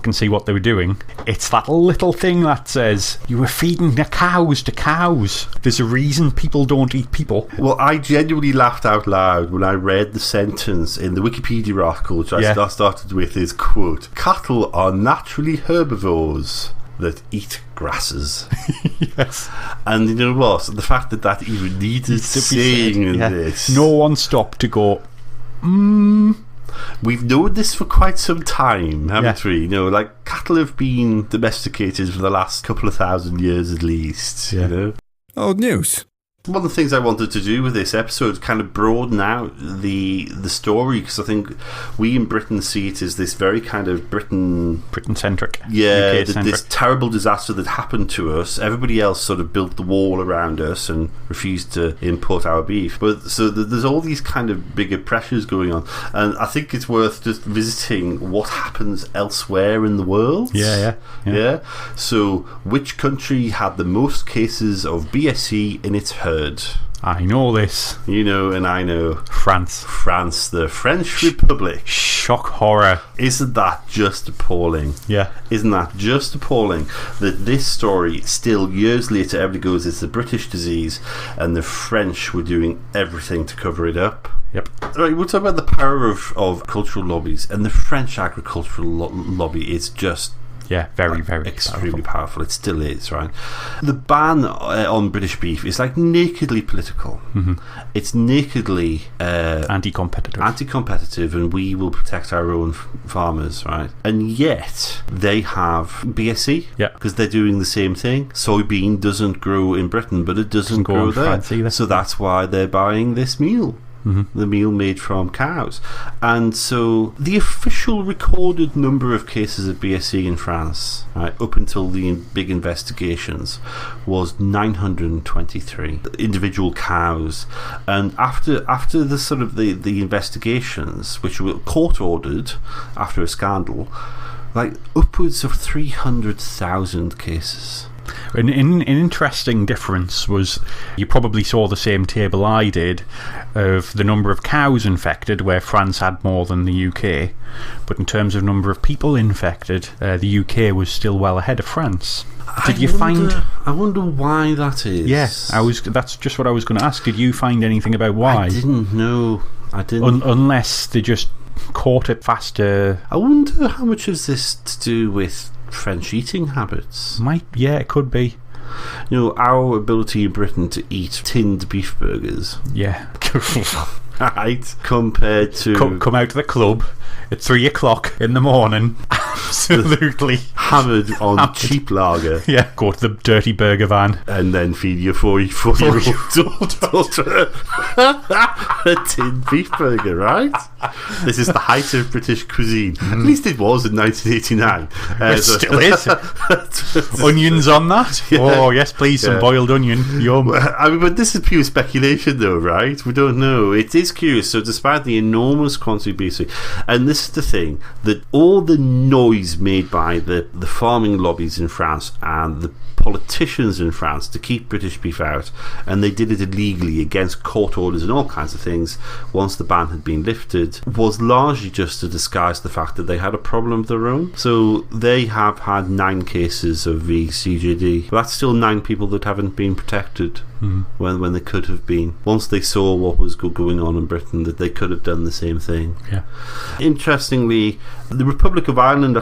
Speaker 1: can see what they were doing, it's that little thing that says you were feeding the cows to cows. There's a reason people don't eat people.
Speaker 2: Well, I genuinely laughed out loud when I read the sentence in the Wikipedia article, which I started with, is, quote, "Cattle are naturally herbivores that eat grasses."
Speaker 1: Yes.
Speaker 2: And you know what? The fact that even needed saying in this.
Speaker 1: No one stopped to go,
Speaker 2: We've known this for quite some time, haven't we? Cattle have been domesticated for the last couple of thousand years at least, you know?
Speaker 3: Old news.
Speaker 2: One of the things I wanted to do with this episode is kind of broaden out the story, because I think we in Britain see it as this very kind of
Speaker 1: Britain-centric.
Speaker 2: Yeah,
Speaker 1: UK-centric.
Speaker 2: this terrible disaster that happened to us. Everybody else sort of built the wall around us and refused to import our beef. But so there's all these kind of bigger pressures going on, and I think it's worth just visiting what happens elsewhere in the world.
Speaker 1: Yeah.
Speaker 2: So, which country had the most cases of BSE in its herd?
Speaker 1: I know this.
Speaker 2: You know, and I know.
Speaker 1: France,
Speaker 2: the French Republic.
Speaker 1: Shock horror.
Speaker 2: Isn't that just appalling?
Speaker 1: Yeah.
Speaker 2: Isn't that just appalling that this story, still years later, everybody goes, it's a British disease, and the French were doing everything to cover it up?
Speaker 1: Yep.
Speaker 2: Right, we'll talk about the power of cultural lobbies, and the French agricultural lobby is just
Speaker 1: very, very
Speaker 2: extremely powerful. It still is, right? The ban on British beef is like nakedly political.
Speaker 1: Mm-hmm.
Speaker 2: It's nakedly anti-competitive, and we will protect our own farmers, right? And yet they have BSE, because they're doing the same thing. Soybean doesn't grow in Britain, but it doesn't grow there.
Speaker 1: France either.
Speaker 2: So that's why they're buying this meal. Mm-hmm. The meal made from cows. And so the official recorded number of cases of BSE in France, right, up until the big investigations, was 923 individual cows. And after the sort of the investigations, which were court ordered after a scandal, like upwards of 300,000 cases.
Speaker 1: An interesting difference was, you probably saw the same table I did of the number of cows infected, where France had more than the UK, but in terms of number of people infected, the UK was still well ahead of France. I wonder why that is. Yeah, that's just what I was going to ask. Did you find anything about why?
Speaker 2: I didn't know. I didn't.
Speaker 1: Unless they just caught it faster.
Speaker 2: I wonder how much is this to do with French eating habits.
Speaker 1: It could be.
Speaker 2: You know, our ability in Britain to eat tinned beef burgers.
Speaker 1: Yeah.
Speaker 2: Right? Compared to...
Speaker 1: Come out to the club at 3 o'clock in the morning. Absolutely.
Speaker 2: Hammered on cheap lager.
Speaker 1: Yeah. Go to the dirty burger van.
Speaker 2: And then feed your 4-year-old daughter a tinned beef burger, right? This is the height of British cuisine. At least it was in 1989.
Speaker 1: It still is. Onions on that? Yeah. Oh, yes, please. Some boiled onion. Yum.
Speaker 2: I mean, but this is pure speculation, though, right? We don't know. It is curious. So, despite the enormous quantity of BSE, and this is the thing, that all the noise made by the farming lobbies in France and the politicians in France to keep British beef out, and they did it illegally against court orders and all kinds of things once the ban had been lifted, was largely just to disguise the fact that they had a problem of their own. So they have had 9 cases of VCJD. That's still 9 people that haven't been protected when they could have been. Once they saw what was going on in Britain, that they could have done the same thing.
Speaker 1: Yeah.
Speaker 2: Interestingly, the Republic of Ireland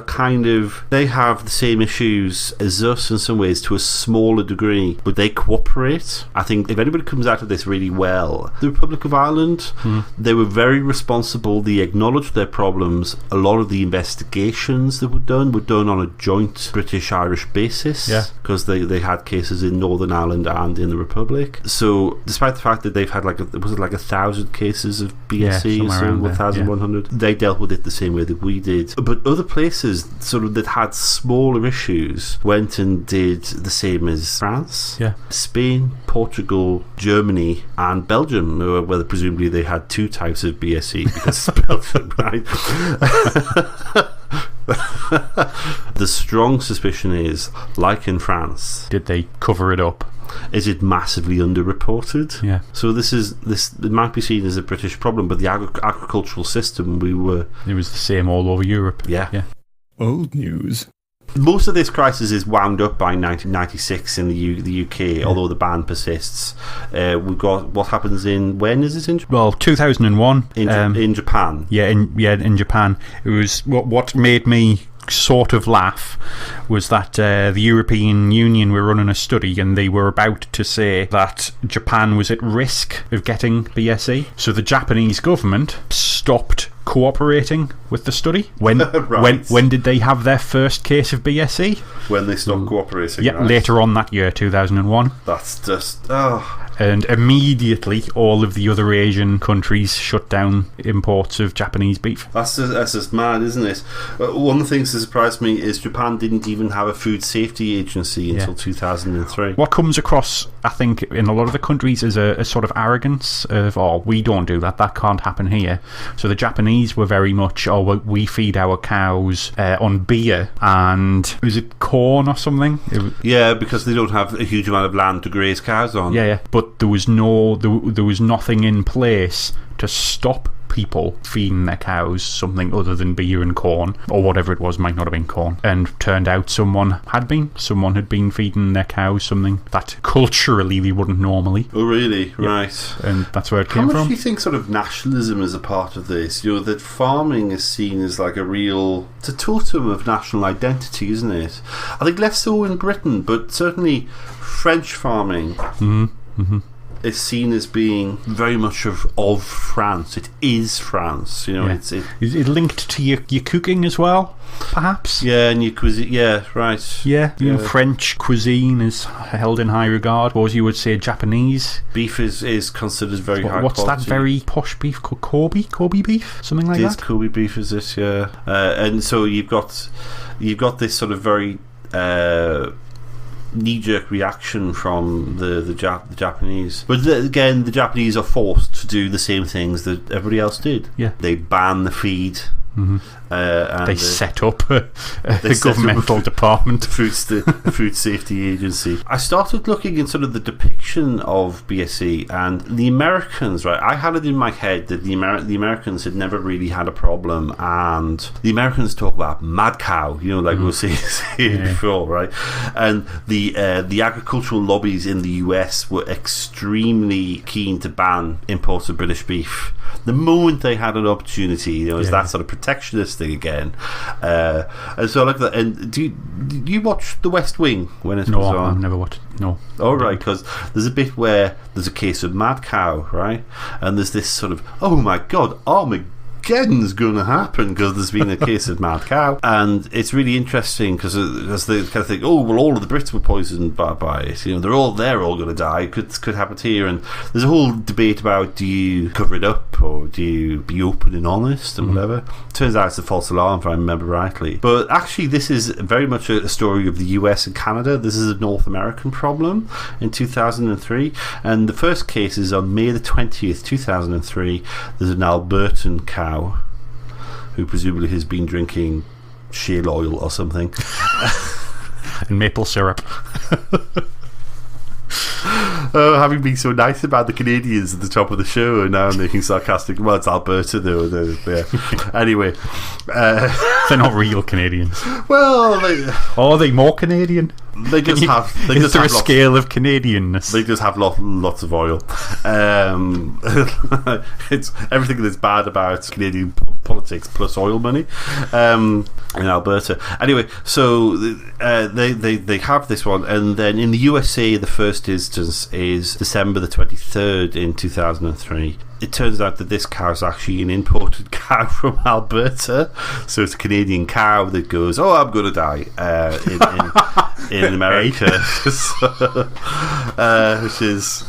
Speaker 2: they have the same issues as us in some ways, to a smaller degree, but they cooperate. I think if anybody comes out of this really well, the Republic of Ireland, they were very responsible. They acknowledged their problems. A lot of the investigations that were done on a joint British-Irish basis, because they had cases in Northern Ireland and in the Republic. So despite the fact that they've had 1,000 cases of BSE, or so, 1,100, they dealt with it the same way that we did. But other places sort of that had smaller issues went and did the same as France, Spain, Portugal, Germany, and Belgium, where presumably they had 2 types of BSE because it's Belgium, right? The strong suspicion is, like in France,
Speaker 1: did they cover it up?
Speaker 2: Is it massively underreported?
Speaker 1: Yeah.
Speaker 2: So it might be seen as a British problem, but the agricultural system, it
Speaker 1: was the same all over Europe.
Speaker 2: Yeah.
Speaker 3: Old news.
Speaker 2: Most of this crisis is wound up by 1996 in the UK, although the ban persists. We've got what happens when is it in Japan?
Speaker 1: Well, 2001
Speaker 2: in Japan.
Speaker 1: In Japan. It was what made me sort of laugh was that the European Union were running a study and they were about to say that Japan was at risk of getting BSE. So the Japanese government stopped cooperating with the study.
Speaker 2: Right.
Speaker 1: When did they have their first case of BSE?
Speaker 2: When they stopped cooperating.
Speaker 1: Yeah,
Speaker 2: right?
Speaker 1: later on that year, 2001.
Speaker 2: That's just
Speaker 1: And immediately all of the other Asian countries shut down imports of Japanese beef.
Speaker 2: That's just mad, isn't it? One of the things that surprised me is Japan didn't even have a food safety agency until 2003.
Speaker 1: What comes across, I think, in a lot of the countries is a sort of arrogance of, oh, we don't do that, that can't happen here. So the Japanese were very much, oh, we feed our cows on beer and, is it corn or something?
Speaker 2: Yeah, because they don't have a huge amount of land to graze cows on.
Speaker 1: Yeah. But there was nothing in place to stop people feeding their cows something other than beer and corn, or whatever it was. Might not have been corn, and turned out someone had been feeding their cows something that culturally they wouldn't normally.
Speaker 2: Oh really?
Speaker 1: Yep.
Speaker 2: Right.
Speaker 1: And that's where it came
Speaker 2: How much
Speaker 1: from.
Speaker 2: do you think sort of nationalism is a part of this? You know, that farming is seen as like it's a totem of national identity, isn't it? I think less so in Britain, but certainly French farming is seen as being very much of France. It is France, you know.
Speaker 1: Yeah.
Speaker 2: Is
Speaker 1: it linked to your cooking as well, perhaps?
Speaker 2: Yeah, and your cuisine. Yeah, right.
Speaker 1: Yeah, you know, French cuisine is held in high regard, or as you would say, Japanese.
Speaker 2: Beef is considered very high
Speaker 1: What's
Speaker 2: quality.
Speaker 1: that very posh beef called? Kobe beef? Something like that?
Speaker 2: Kobe beef is this, yeah. And so you've got this sort of very knee-jerk reaction from the Japanese. But again, the Japanese are forced to do the same things that everybody else did.
Speaker 1: Yeah.
Speaker 2: They ban the feed. And
Speaker 1: they set up a governmental department.
Speaker 2: The Food Safety Agency. I started looking in sort of the depiction of BSE and the Americans, right? I had it in my head that the Americans had never really had a problem, and the Americans talk about mad cow, you know, like we were saying before, right? And the agricultural lobbies in the US were extremely keen to ban imports of British beef. The moment they had an opportunity, you know, it's that sort of protectionist thing again. And so I like that. And do you watch The West Wing when it was on?
Speaker 1: No, I've never watched it. No.
Speaker 2: Oh, right, because there's a bit where there's a case of mad cow, right? And there's this sort of, oh my God, Armageddon's going to happen because there's been a case of mad cow. And it's really interesting because they kind of think, oh, well, all of the Brits were poisoned by it. You know, they're all going to die. It could happen here. And there's a whole debate about, do you cover it up or do you be open and honest and whatever. Turns out it's a false alarm, if I remember rightly. But actually, this is very much a story of the US and Canada. This is a North American problem in 2003. And the first case is on May the 20th, 2003. There's an Albertan cow who presumably has been drinking shale oil or something.
Speaker 1: And maple syrup.
Speaker 2: Having been so nice about the Canadians at the top of the show, and now I'm making sarcastic. Well, it's Alberta though. Yeah. Anyway,
Speaker 1: they're not real Canadians.
Speaker 2: Well,
Speaker 1: are they more Canadian?
Speaker 2: They just have.
Speaker 1: Is there a scale of Canadian-ness?
Speaker 2: They just have lots of oil. It's everything that's bad about Canadian politics plus oil money in Alberta. Anyway, so they have this one, and then in the USA, the first instance is December the 23rd in 2003. It turns out that this cow is actually an imported cow from Alberta, so it's a Canadian cow that goes, "Oh, I'm going to die," in America, which is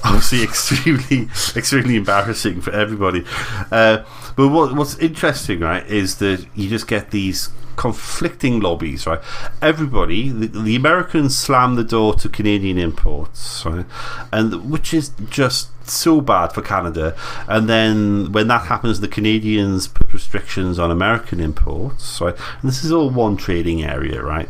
Speaker 2: obviously extremely embarrassing for everybody. But what's interesting, right, is that you just get these conflicting lobbies, right? Everybody, the Americans slam the door to Canadian imports, right? And which is just so bad for Canada. And then when that happens, the Canadians put restrictions on American imports, right? And this is all one trading area, right?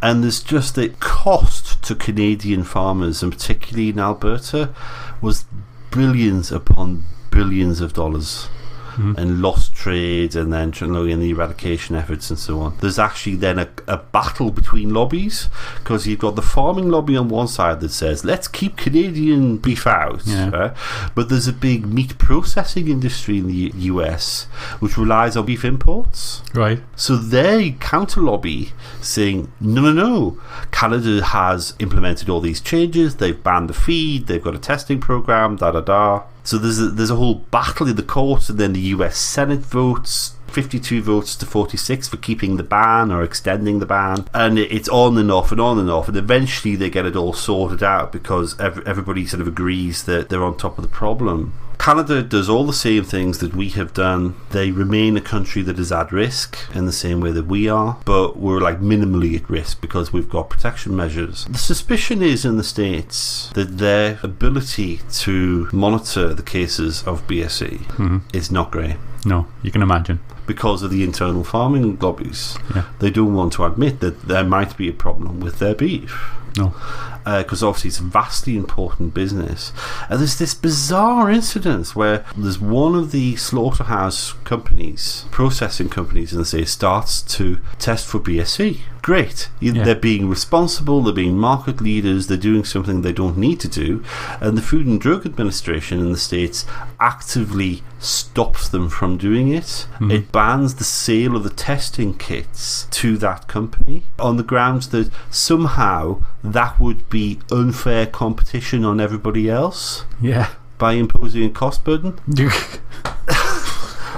Speaker 2: And there's just the cost to Canadian farmers, and particularly in Alberta, was billions upon billions of dollars in lost trade and then in the eradication efforts and so on. There's actually then a battle between lobbies, because you've got the farming lobby on one side that says, let's keep Canadian beef out. But there's a big meat processing industry in the US which relies on beef imports.
Speaker 1: Right.
Speaker 2: So they counter lobby saying, no, Canada has implemented all these changes, they've banned the feed, they've got a testing program, So there's a whole battle in the courts, and then the US Senate votes 52 votes to 46 for keeping the ban or extending the ban, and it's on and off, and eventually they get it all sorted out because everybody sort of agrees that they're on top of the problem. Canada does all the same things that we have done. They remain a country that is at risk in the same way that we are, but we're like minimally at risk because we've got protection measures. The suspicion is in the States that their ability to monitor the cases of BSE is not great.
Speaker 1: No, you can imagine.
Speaker 2: Because of the internal farming lobbies.
Speaker 1: Yeah.
Speaker 2: They don't want to admit that there might be a problem with their beef.
Speaker 1: No.
Speaker 2: Because obviously it's a vastly important business. And there's this bizarre incident where there's one of the slaughterhouse companies, processing companies in the state, starts to test for BSE. Great. They're being responsible, they're being market leaders, they're doing something they don't need to do, and the Food and Drug Administration in the States actively stops them from doing it. It bans the sale of the testing kits to that company on the grounds that somehow that would be unfair competition on everybody else.
Speaker 1: Yeah.
Speaker 2: By imposing a cost burden.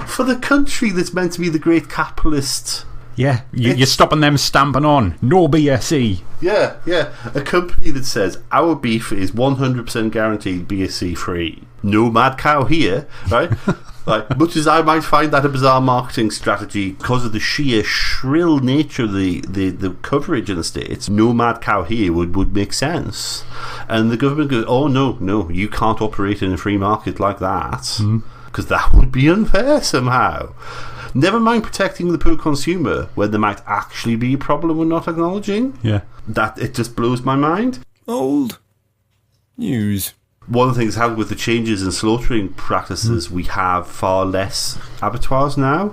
Speaker 2: For the country that's meant to be the great capitalist.
Speaker 1: Yeah, you're stopping them stamping on. No BSE.
Speaker 2: Yeah. A company that says our beef is 100% guaranteed BSE free. No mad cow here, right? Like, much as I might find that a bizarre marketing strategy because of the sheer shrill nature of the coverage in the States, no mad cow here would make sense. And the government goes, oh, no, you can't operate in a free market like that because that would be unfair somehow. Never mind protecting the poor consumer when there might actually be a problem we're not acknowledging. Yeah. That it just blows my mind.
Speaker 3: Old news.
Speaker 2: One of the things that happened with the changes in slaughtering practices, we have far less abattoirs now,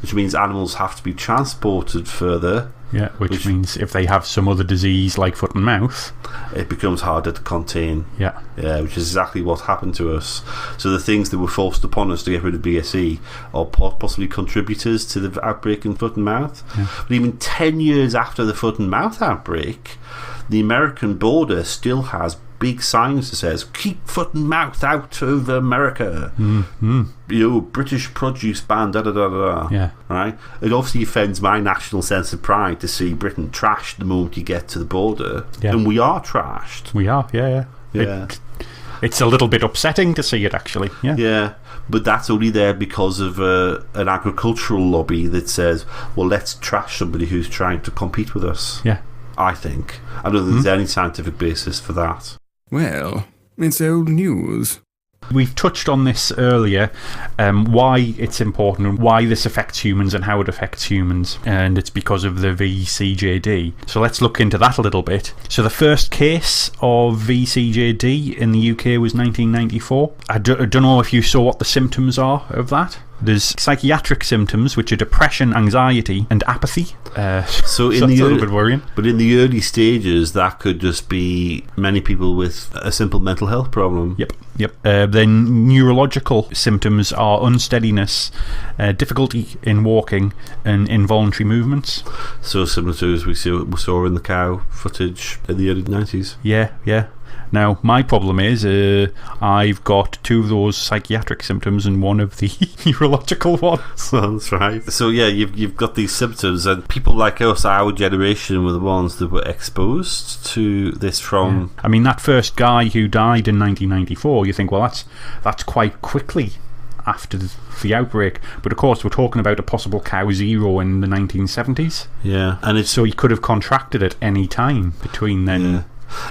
Speaker 2: which means animals have to be transported further.
Speaker 1: Yeah, which means if they have some other disease like foot and mouth,
Speaker 2: it becomes harder to contain.
Speaker 1: Yeah,
Speaker 2: which is exactly what happened to us. So the things that were forced upon us to get rid of BSE are possibly contributors to the outbreak in foot and mouth. Yeah. But even 10 years after the foot and mouth outbreak, the American border still has big signs that says keep foot and mouth out of America. British produce ban,
Speaker 1: Yeah.
Speaker 2: Right? It obviously offends my national sense of pride to see Britain trashed the moment you get to the border. Yeah. And we are trashed.
Speaker 1: We are, yeah. It's a little bit upsetting to see it, actually.
Speaker 2: Yeah, but that's only there because of an agricultural lobby that says, well, let's trash somebody who's trying to compete with us.
Speaker 1: Yeah.
Speaker 2: I think. I don't think there's any scientific basis for that.
Speaker 3: Well, it's old news.
Speaker 1: We've touched on this earlier, why it's important and why this affects humans and how it affects humans, and it's because of the VCJD. So let's look into that a little bit. So the first case of VCJD in the UK was 1994. I don't know if you saw what the symptoms are of that. There's psychiatric symptoms, which are depression, anxiety, and apathy.
Speaker 2: So
Speaker 1: it's a little bit worrying.
Speaker 2: But in the early stages, that could just be many people with a simple mental health problem.
Speaker 1: Yep. Then neurological symptoms are unsteadiness, difficulty in walking, and involuntary movements.
Speaker 2: So similar to as we saw in the cow footage in the early 90s.
Speaker 1: Yeah. Now, my problem is I've got 2 of those psychiatric symptoms and 1 of the neurological ones.
Speaker 2: That's right. So, yeah, you've got these symptoms, and people like us, our generation, were the ones that were exposed to this from...
Speaker 1: Yeah. I mean, that first guy who died in 1994, you think, well, that's quite quickly after the outbreak. But, of course, we're talking about a possible cow zero in the 1970s.
Speaker 2: Yeah.
Speaker 1: So he could have contracted it any time between then...
Speaker 2: Yeah.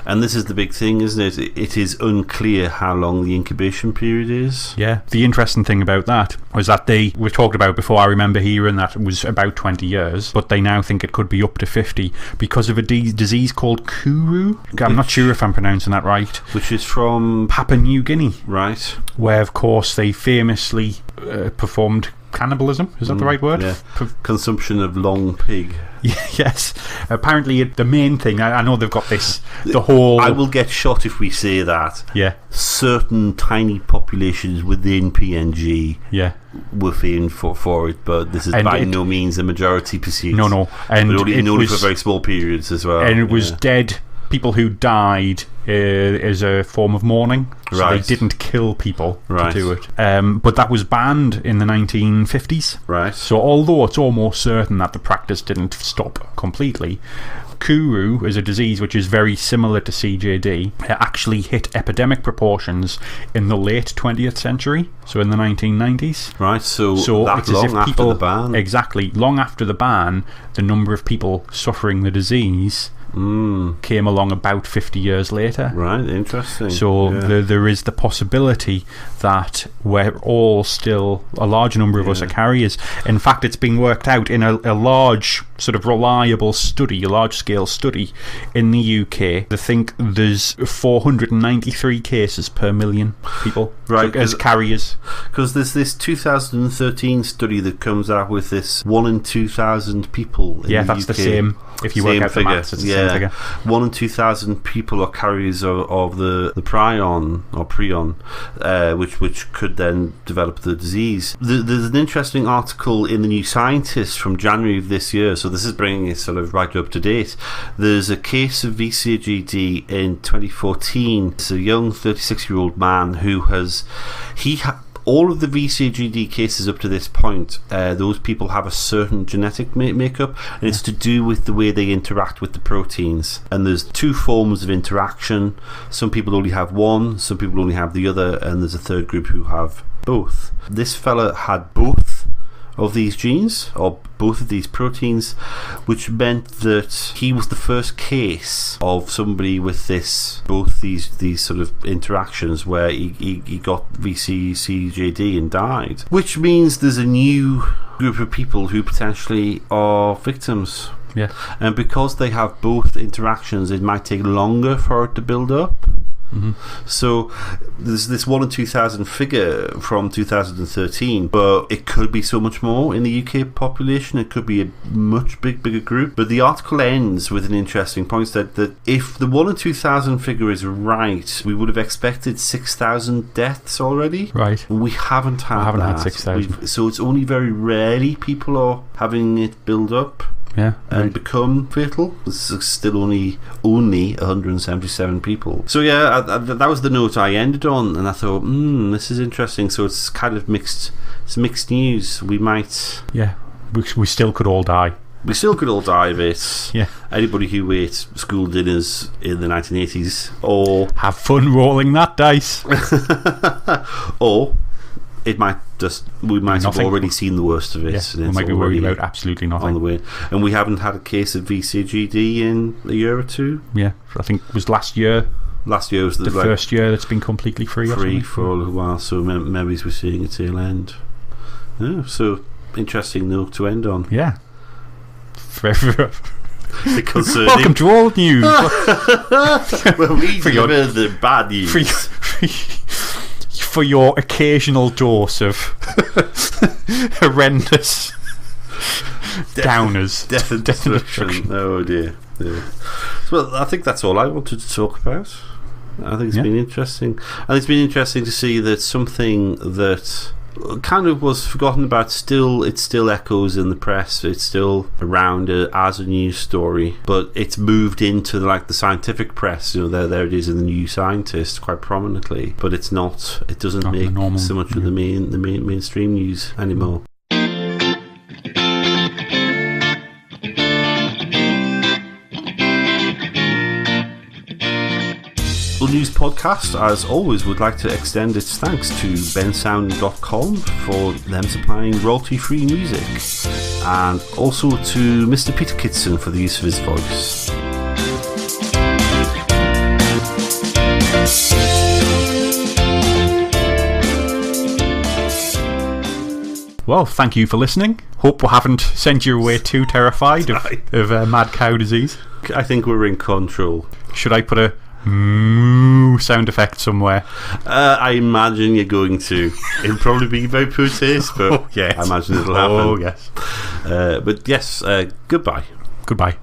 Speaker 2: And this is the big thing, isn't it? It is unclear how long the incubation period is.
Speaker 1: Yeah. The interesting thing about that was that we talked about before, I remember hearing that it was about 20 years, but they now think it could be up to 50 because of a disease called Kuru. I'm not sure if I'm pronouncing that right.
Speaker 2: Which is from...
Speaker 1: Papua New Guinea.
Speaker 2: Right.
Speaker 1: Where, of course, they famously performed cannibalism, is that the right word?
Speaker 2: Yeah. Consumption of long pig.
Speaker 1: Yes. Apparently, the main thing, I know they've got this, the whole.
Speaker 2: I will get shot if we say that.
Speaker 1: Yeah.
Speaker 2: Certain tiny populations within PNG were famed for it, but this is by no means a majority pursuit.
Speaker 1: No. And
Speaker 2: only for very small periods as well.
Speaker 1: And it was dead people who died as a form of mourning. So they didn't kill people to do it. But that was banned in the 1950s.
Speaker 2: Right.
Speaker 1: So although it's almost certain that the practice didn't stop completely, Kuru is a disease which is very similar to CJD. It actually hit epidemic proportions in the late 20th century, so in the 1990s.
Speaker 2: Right, so that
Speaker 1: it's
Speaker 2: long
Speaker 1: as if
Speaker 2: after
Speaker 1: people,
Speaker 2: the ban?
Speaker 1: Exactly. Long after the ban, the number of people suffering the disease came along about 50 years later.
Speaker 2: Right, interesting.
Speaker 1: So there is the possibility that we're all still, a large number of us are carriers. In fact, it's been worked out in a large, sort of reliable study, a large-scale study in the UK. They think there's 493 cases per million people as carriers.
Speaker 2: Because there's this 2013 study that comes out with this 1 in 2,000 people in the UK.
Speaker 1: That's the same. If you work out the maths, it's the same figure.
Speaker 2: 1 in 2,000 people are carriers of the prion or prion, which could then develop the disease. There's an interesting article in the New Scientist from January of this year, so this is bringing it sort of right up to date. There's a case of VCGD in 2014. It's a young 36-year-old man who all of the VCGD cases up to this point, those people have a certain genetic makeup, and it's to do with the way they interact with the proteins. And there's 2 forms of interaction. Some people only have one, some people only have the other, and there's a third group who have both. This fella had both of these genes, or both of these proteins, which meant that he was the first case of somebody with both these sort of interactions where he got VCCJD and died, which means there's a new group of people who potentially are victims.
Speaker 1: Yeah.
Speaker 2: And because they have both interactions, it might take longer for it to build up. So there's this 1 in 2,000 figure from 2013, but it could be so much more in the UK population. It could be a much bigger group. But the article ends with an interesting point that if the 1 in 2,000 figure is right, we would have expected 6,000 deaths already.
Speaker 1: Right.
Speaker 2: We haven't had
Speaker 1: 6,000.
Speaker 2: So it's only very rarely people are having it build up. And become fatal. This is still only 177 people. So that was the note I ended on, and I thought, this is interesting. So it's kind of mixed. It's mixed news. We might.
Speaker 1: Yeah, we still could all die.
Speaker 2: We still could all die of it.
Speaker 1: Yeah.
Speaker 2: Anybody who ate school dinners in the 1980s, or
Speaker 1: have fun rolling that dice,
Speaker 2: or it might we might have already seen the worst of it.
Speaker 1: We might be worried about absolutely nothing
Speaker 2: on the way. And we haven't had a case of VCGD in a year or two.
Speaker 1: Yeah, I think it was last year.
Speaker 2: Last year was
Speaker 1: the first year that's been completely free.
Speaker 2: Free for a little while, so maybe we're seeing a tail end. Yeah, so interesting note to end on.
Speaker 1: Yeah.
Speaker 2: Concerning.
Speaker 1: Welcome to Old News.
Speaker 2: Well, we deliver the bad news.
Speaker 1: For your occasional dose of horrendous downers.
Speaker 2: Death and destruction. Oh dear. Well, I think that's all I wanted to talk about. I think it's been interesting. And it's been interesting to see that something that kind of was forgotten about it still echoes in the press. It's still around as a news story, but it's moved into the scientific press. There it is in the New Scientist quite prominently, but it doesn't make so much of the mainstream news anymore. Old News Podcast, as always, would like to extend its thanks to bensound.com for them supplying royalty-free music, and also to Mr. Peter Kitson for the use of his voice.
Speaker 1: Well, thank you for listening. Hope we haven't sent you away too terrified of mad cow disease.
Speaker 2: I think we're in control.
Speaker 1: Should I put a moo moo sound effect somewhere.
Speaker 2: I imagine you're going to. It'll probably be very poor taste, but
Speaker 1: Oh, yes.
Speaker 2: I imagine it'll happen.
Speaker 1: Oh, yes.
Speaker 2: But yes, goodbye.
Speaker 1: Goodbye.